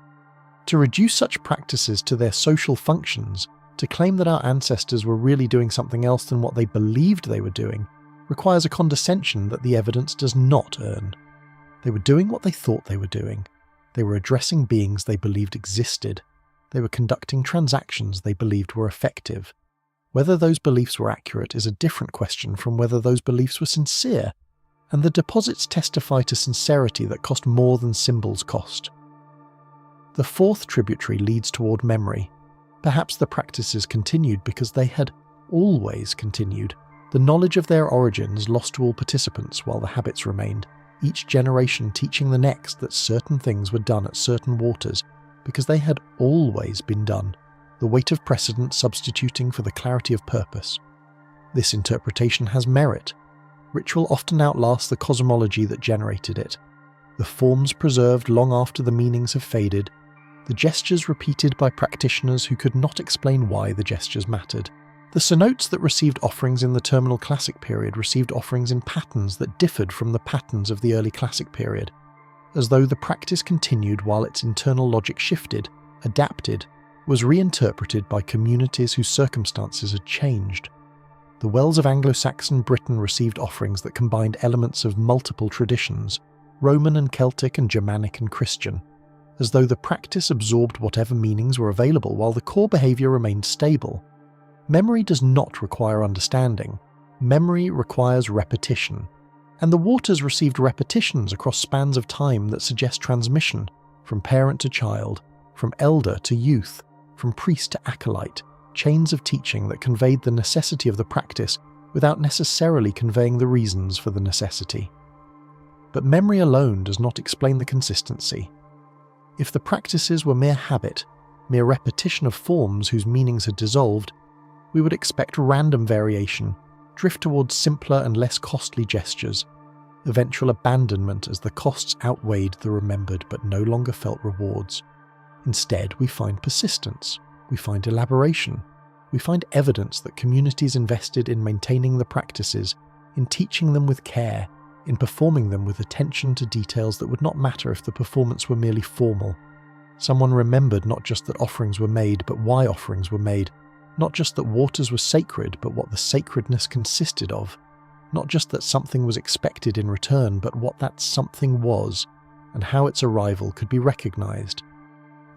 To reduce such practices to their social functions, to claim that our ancestors were really doing something else than what they believed they were doing, requires a condescension that the evidence does not earn. They were doing what they thought they were doing. They were addressing beings they believed existed. They were conducting transactions they believed were effective. Whether those beliefs were accurate is a different question from whether those beliefs were sincere, and the deposits testify to sincerity that cost more than symbols cost. The fourth tributary leads toward memory. Perhaps the practices continued because they had always continued. The knowledge of their origins lost to all participants while the habits remained, each generation teaching the next that certain things were done at certain waters because they had always been done, the weight of precedent substituting for the clarity of purpose. This interpretation has merit. Ritual often outlasts the cosmology that generated it. The forms preserved long after the meanings have faded, the gestures repeated by practitioners who could not explain why the gestures mattered. The cenotes that received offerings in the terminal classic period received offerings in patterns that differed from the patterns of the early classic period, as though the practice continued while its internal logic shifted, adapted, was reinterpreted by communities whose circumstances had changed. The wells of Anglo-Saxon Britain received offerings that combined elements of multiple traditions, Roman and Celtic and Germanic and Christian, as though the practice absorbed whatever meanings were available while the core behaviour remained stable. Memory does not require understanding. Memory requires repetition. And the waters received repetitions across spans of time that suggest transmission, from parent to child, from elder to youth, from priest to acolyte, chains of teaching that conveyed the necessity of the practice without necessarily conveying the reasons for the necessity. But memory alone does not explain the consistency. If the practices were mere habit, mere repetition of forms whose meanings had dissolved, we would expect random variation, drift towards simpler and less costly gestures, eventual abandonment as the costs outweighed the remembered but no longer felt rewards. Instead, we find persistence, we find elaboration, we find evidence that communities invested in maintaining the practices, in teaching them with care, in performing them with attention to details that would not matter if the performance were merely formal. Someone remembered not just that offerings were made, but why offerings were made, not just that waters were sacred, but what the sacredness consisted of, not just that something was expected in return, but what that something was, and how its arrival could be recognized.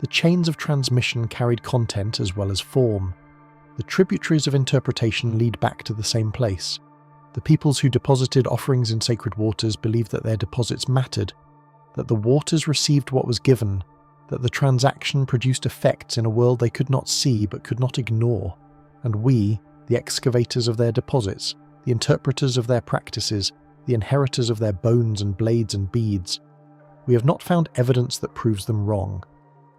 The chains of transmission carried content as well as form. The tributaries of interpretation lead back to the same place. The peoples who deposited offerings in sacred waters believed that their deposits mattered, that the waters received what was given, that the transaction produced effects in a world they could not see but could not ignore, and we, the excavators of their deposits, the interpreters of their practices, the inheritors of their bones and blades and beads, we have not found evidence that proves them wrong.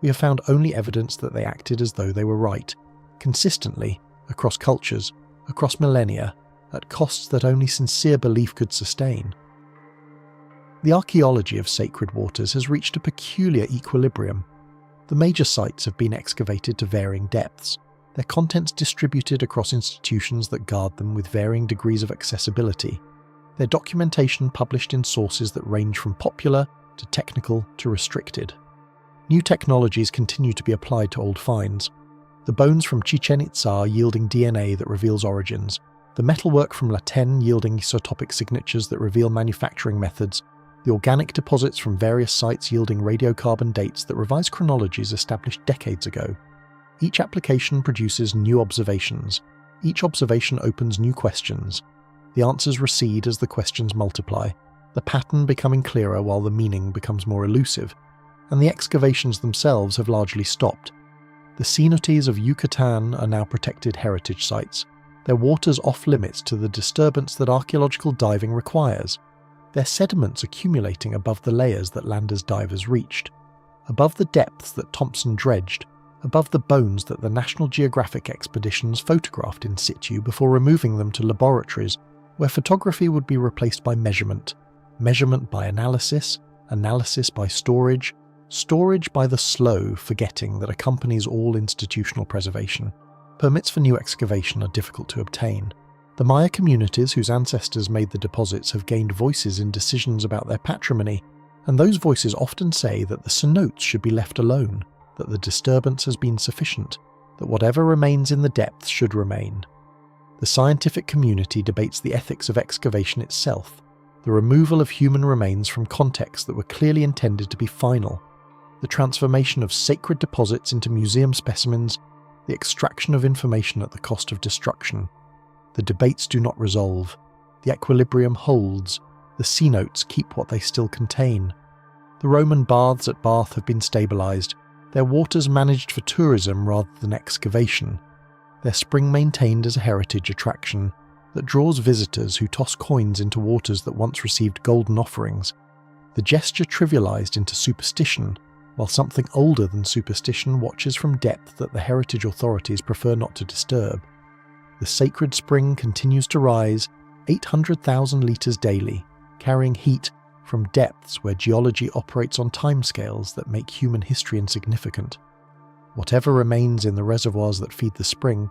We have found only evidence that they acted as though they were right, consistently, across cultures, across millennia, at costs that only sincere belief could sustain. The archaeology of sacred waters has reached a peculiar equilibrium. The major sites have been excavated to varying depths, their contents distributed across institutions that guard them with varying degrees of accessibility, their documentation published in sources that range from popular to technical to restricted. New technologies continue to be applied to old finds. The bones from Chichén Itzá yielding DNA that reveals origins, the metalwork from La Tène yielding isotopic signatures that reveal manufacturing methods, the organic deposits from various sites yielding radiocarbon dates that revise chronologies established decades ago. Each application produces new observations. Each observation opens new questions. The answers recede as the questions multiply, the pattern becoming clearer while the meaning becomes more elusive, and the excavations themselves have largely stopped. The cenotes of Yucatan are now protected heritage sites, their waters off-limits to the disturbance that archaeological diving requires, their sediments accumulating above the layers that landers divers reached, above the depths that Thompson dredged, above the bones that the National Geographic expeditions photographed in situ before removing them to laboratories where photography would be replaced by measurement, measurement by analysis, analysis by storage, storage by the slow forgetting that accompanies all institutional preservation. Permits for new excavation are difficult to obtain. The Maya communities whose ancestors made the deposits have gained voices in decisions about their patrimony, And those voices often say that the cenotes should be left alone, that the disturbance has been sufficient, that whatever remains in the depths should remain. The scientific community debates the ethics of excavation itself, the removal of human remains from contexts that were clearly intended to be final, the transformation of sacred deposits into museum specimens, the extraction of information at the cost of destruction. The debates do not resolve. The equilibrium holds. The cenotes keep what they still contain. The Roman baths at Bath have been stabilised, their waters managed for tourism rather than excavation, their spring maintained as a heritage attraction that draws visitors who toss coins into waters that once received golden offerings, the gesture trivialised into superstition, while something older than superstition watches from depth that the heritage authorities prefer not to disturb. The sacred spring continues to rise 800,000 litres daily, carrying heat from depths where geology operates on timescales that make human history insignificant. Whatever remains in the reservoirs that feed the spring,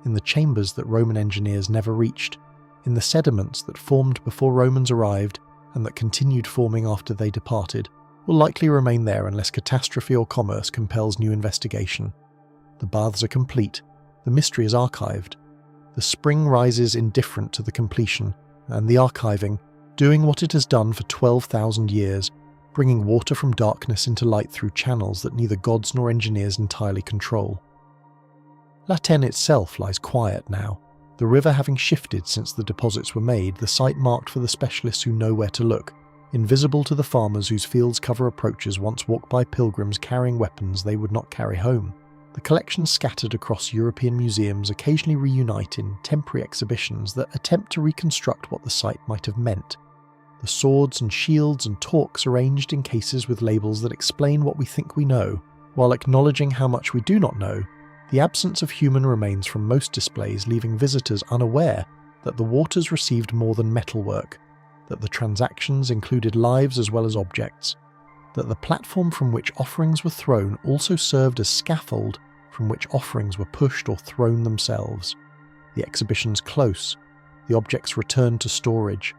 in the chambers that Roman engineers never reached, in the sediments that formed before Romans arrived and that continued forming after they departed, will likely remain there unless catastrophe or commerce compels new investigation. The baths are complete, the mystery is archived. The spring rises indifferent to the completion, and the archiving, doing what it has done for 12,000 years, bringing water from darkness into light through channels that neither gods nor engineers entirely control. La Tène itself lies quiet now, the river having shifted since the deposits were made, the site marked for the specialists who know where to look, invisible to the farmers whose fields cover approaches once walked by pilgrims carrying weapons they would not carry home. The collections scattered across European museums occasionally reunite in temporary exhibitions that attempt to reconstruct what the site might have meant. The swords and shields and torques arranged in cases with labels that explain what we think we know, while acknowledging how much we do not know. The absence of human remains from most displays leaving visitors unaware that the waters received more than metalwork, that the transactions included lives as well as objects, that the platform from which offerings were thrown also served as scaffold from which offerings were pushed or thrown themselves. The exhibitions close, the objects returned to storage.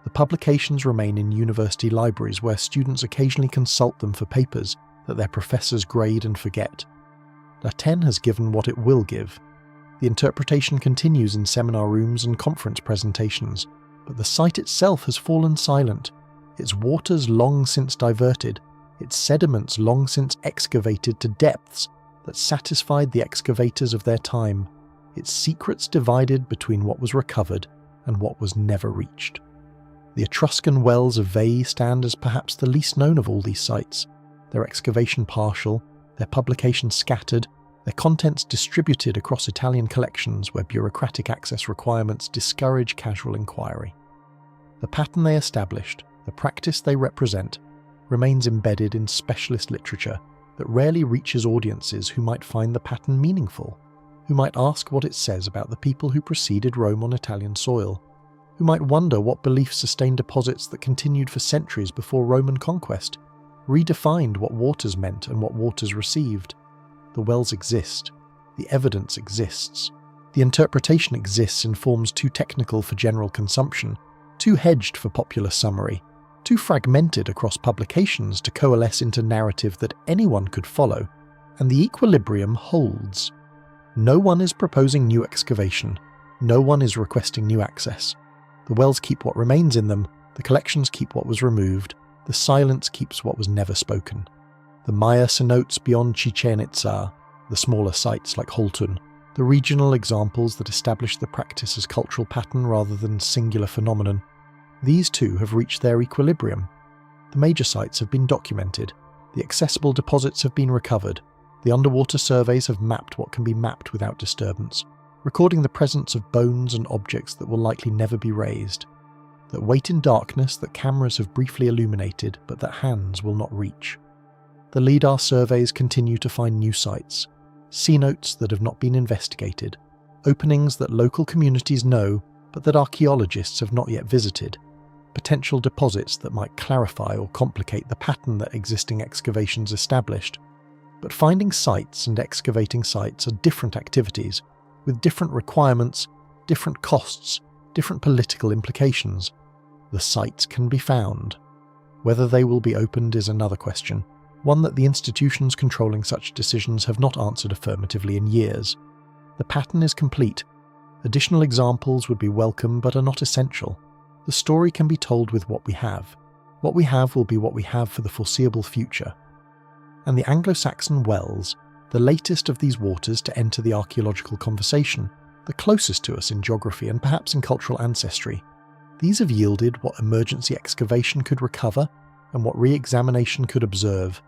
The publications remain in university libraries where students occasionally consult them for papers that their professors grade and forget. La Tène has given what it will give. The interpretation continues in seminar rooms and conference presentations, but the site itself has fallen silent, its waters long since diverted, its sediments long since excavated to depths that satisfied the excavators of their time, its secrets divided between what was recovered and what was never reached. The Etruscan wells of Veii stand as perhaps the least known of all these sites, their excavation partial, their publication scattered, their contents distributed across Italian collections where bureaucratic access requirements discourage casual inquiry. The pattern they established, the practice they represent, remains embedded in specialist literature that rarely reaches audiences who might find the pattern meaningful, who might ask what it says about the people who preceded Rome on Italian soil, who might wonder what beliefs sustained deposits that continued for centuries before Roman conquest, redefined what waters meant and what waters received. The wells exist. The evidence exists. The interpretation exists in forms too technical for general consumption, too hedged for popular summary, too fragmented across publications to coalesce into narrative that anyone could follow, and the equilibrium holds. No one is proposing new excavation. No one is requesting new access. The wells keep what remains in them, the collections keep what was removed, the silence keeps what was never spoken. The Maya cenotes beyond Chichén Itzá, the smaller sites like Halted, the regional examples that establish the practice as cultural pattern rather than singular phenomenon. These too have reached their equilibrium. The major sites have been documented, the accessible deposits have been recovered, the underwater surveys have mapped what can be mapped without disturbance, recording the presence of bones and objects that will likely never be raised, that wait in darkness that cameras have briefly illuminated but that hands will not reach. The LIDAR surveys continue to find new sites, cenotes that have not been investigated, openings that local communities know but that archaeologists have not yet visited, potential deposits that might clarify or complicate the pattern that existing excavations established. But finding sites and excavating sites are different activities, with different requirements, different costs, different political implications. The sites can be found. Whether they will be opened is another question, one that the institutions controlling such decisions have not answered affirmatively in years. The pattern is complete. Additional examples would be welcome but are not essential. The story can be told with what we have. What we have will be what we have for the foreseeable future. And the Anglo-Saxon wells, the latest of these waters to enter the archaeological conversation, the closest to us in geography and perhaps in cultural ancestry, these have yielded what emergency excavation could recover and what re-examination could observe.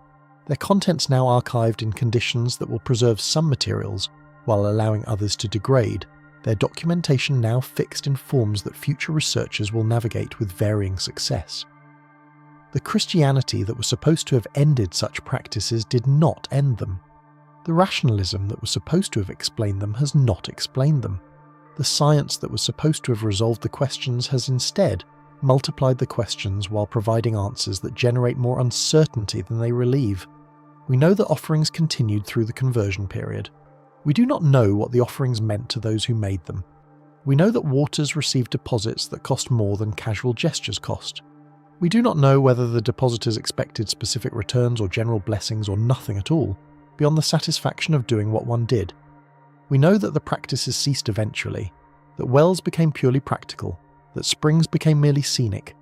Their contents now archived in conditions that will preserve some materials while allowing others to degrade, their documentation now fixed in forms that future researchers will navigate with varying success. The Christianity that was supposed to have ended such practices did not end them. The rationalism that was supposed to have explained them has not explained them. The science that was supposed to have resolved the questions has instead multiplied the questions while providing answers that generate more uncertainty than they relieve. We know that offerings continued through the conversion period. We do not know what the offerings meant to those who made them. We know that waters received deposits that cost more than casual gestures cost. We do not know whether the depositors expected specific returns or general blessings or nothing at all, beyond the satisfaction of doing what one did. We know that the practices ceased eventually, that wells became purely practical, that springs became merely scenic,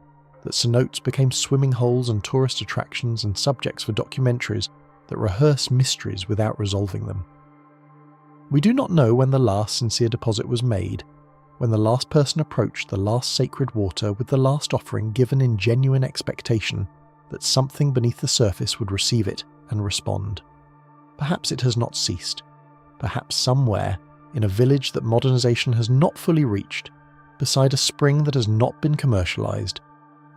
that cenotes became swimming holes and tourist attractions and subjects for documentaries that rehearse mysteries without resolving them. We do not know when the last sincere deposit was made, when the last person approached the last sacred water with the last offering given in genuine expectation that something beneath the surface would receive it and respond. Perhaps it has not ceased. Perhaps somewhere, in a village that modernization has not fully reached, beside a spring that has not been commercialized,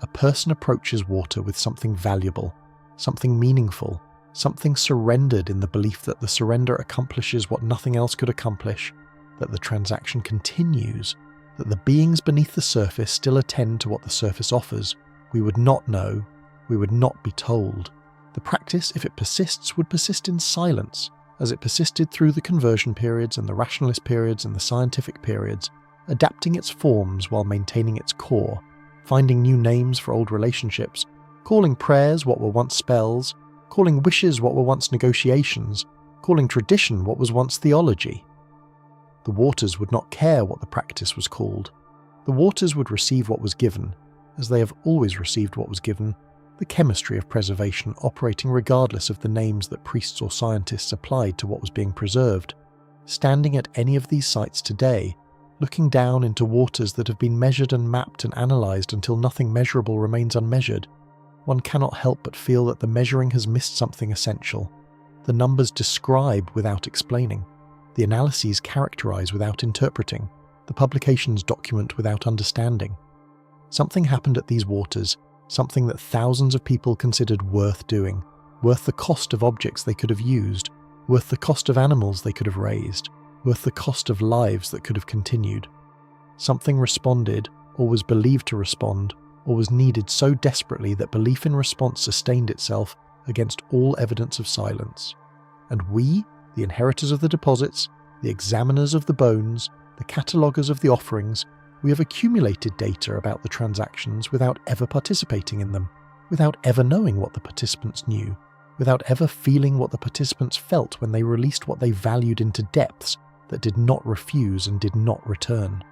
a person approaches water with something valuable, something meaningful, something surrendered in the belief that the surrender accomplishes what nothing else could accomplish, that the transaction continues, that the beings beneath the surface still attend to what the surface offers. We would not know, we would not be told. The practice, if it persists, would persist in silence, as it persisted through the conversion periods and the rationalist periods and the scientific periods, adapting its forms while maintaining its core, finding new names for old relationships, calling prayers what were once spells, calling wishes what were once negotiations, calling tradition what was once theology. The waters would not care what the practice was called. The waters would receive what was given, as they have always received what was given, the chemistry of preservation operating regardless of the names that priests or scientists applied to what was being preserved. Standing at any of these sites today, looking down into waters that have been measured and mapped and analysed until nothing measurable remains unmeasured, one cannot help but feel that the measuring has missed something essential. The numbers describe without explaining. The analyses characterise without interpreting. The publications document without understanding. Something happened at these waters, something that thousands of people considered worth doing, worth the cost of objects they could have used, worth the cost of animals they could have raised, worth the cost of lives that could have continued. Something responded, or was believed to respond, or was needed so desperately that belief in response sustained itself against all evidence of silence. And we, the inheritors of the deposits, the examiners of the bones, the cataloguers of the offerings, we have accumulated data about the transactions without ever participating in them, without ever knowing what the participants knew, without ever feeling what the participants felt when they released what they valued into depths that did not refuse and did not return.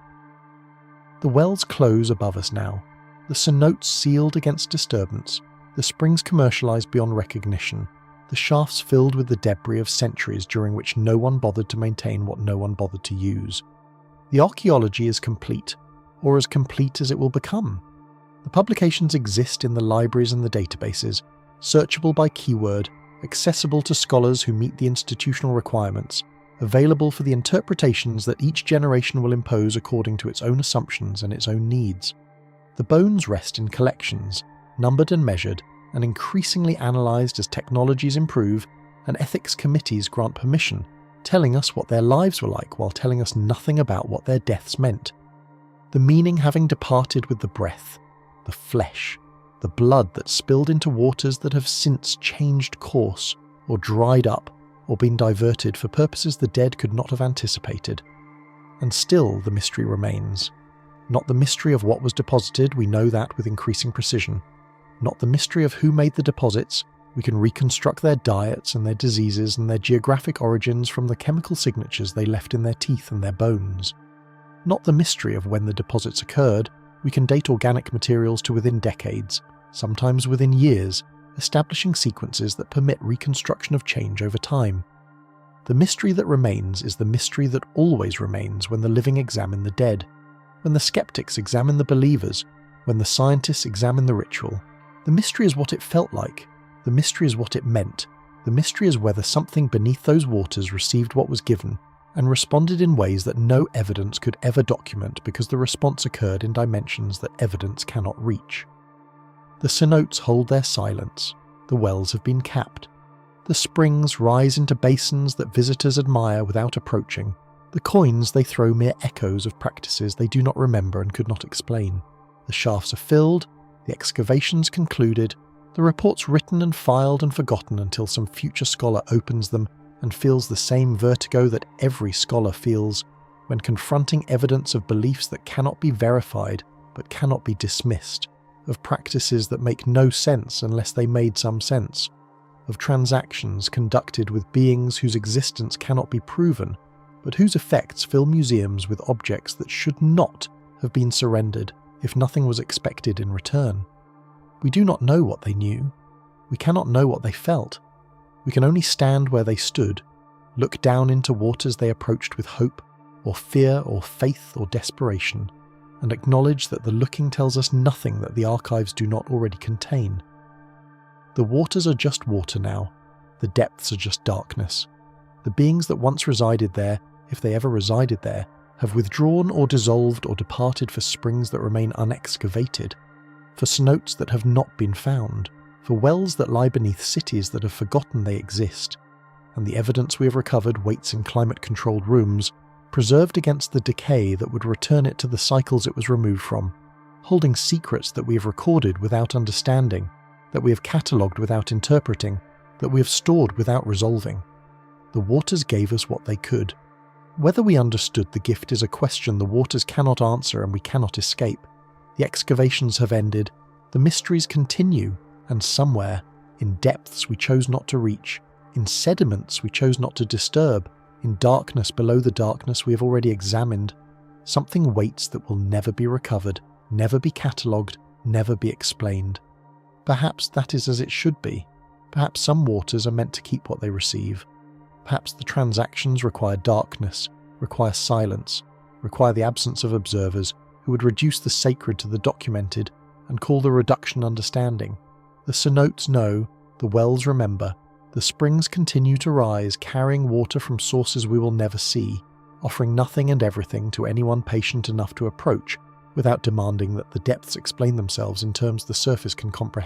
The wells close above us now, the cenotes sealed against disturbance, the springs commercialized beyond recognition, the shafts filled with the debris of centuries during which no one bothered to maintain what no one bothered to use. The archaeology is complete, or as complete as it will become. The publications exist in the libraries and the databases, searchable by keyword, accessible to scholars who meet the institutional requirements, available for the interpretations that each generation will impose according to its own assumptions and its own needs. The bones rest in collections, numbered and measured, and increasingly analysed as technologies improve and ethics committees grant permission, telling us what their lives were like while telling us nothing about what their deaths meant. The meaning having departed with the breath, the flesh, the blood that spilled into waters that have since changed course, or dried up, or been diverted for purposes the dead could not have anticipated. And still the mystery remains. Not the mystery of what was deposited, we know that with increasing precision. Not the mystery of who made the deposits. We can reconstruct their diets and their diseases and their geographic origins from the chemical signatures they left in their teeth and their bones. Not the mystery of when the deposits occurred. We can date organic materials to within decades, sometimes within years, establishing sequences that permit reconstruction of change over time. The mystery that remains is the mystery that always remains when the living examine the dead, when the skeptics examine the believers, when the scientists examine the ritual. The mystery is what it felt like. The mystery is what it meant. The mystery is whether something beneath those waters received what was given and responded in ways that no evidence could ever document because the response occurred in dimensions that evidence cannot reach. The cenotes hold their silence. The wells have been capped. The springs rise into basins that visitors admire without approaching. The coins they throw mere echoes of practices they do not remember and could not explain. The shafts are filled, the excavations concluded, the reports written and filed and forgotten until some future scholar opens them and feels the same vertigo that every scholar feels when confronting evidence of beliefs that cannot be verified but cannot be dismissed, of practices that make no sense unless they made some sense, of transactions conducted with beings whose existence cannot be proven, but whose effects fill museums with objects that should not have been surrendered if nothing was expected in return. We do not know what they knew. We cannot know what they felt. We can only stand where they stood, look down into waters they approached with hope, or fear, or faith, or desperation, and acknowledge that the looking tells us nothing that the archives do not already contain. The waters are just water now. The depths are just darkness. The beings that once resided there, if they ever resided there, have withdrawn or dissolved or departed for springs that remain unexcavated, for cenotes that have not been found, for wells that lie beneath cities that have forgotten they exist, and the evidence we have recovered waits in climate-controlled rooms, preserved against the decay that would return it to the cycles it was removed from, holding secrets that we have recorded without understanding, that we have catalogued without interpreting, that we have stored without resolving. The waters gave us what they could. Whether we understood the gift is a question the waters cannot answer and we cannot escape. The excavations have ended, the mysteries continue, and somewhere, in depths we chose not to reach, in sediments we chose not to disturb, in darkness below the darkness we have already examined, something waits that will never be recovered, never be catalogued, never be explained. Perhaps that is as it should be. Perhaps some waters are meant to keep what they receive. Perhaps the transactions require darkness, require silence, require the absence of observers who would reduce the sacred to the documented and call the reduction understanding. The cenotes know, the wells remember, the springs continue to rise carrying water from sources we will never see, offering nothing and everything to anyone patient enough to approach without demanding that the depths explain themselves in terms the surface can comprehend.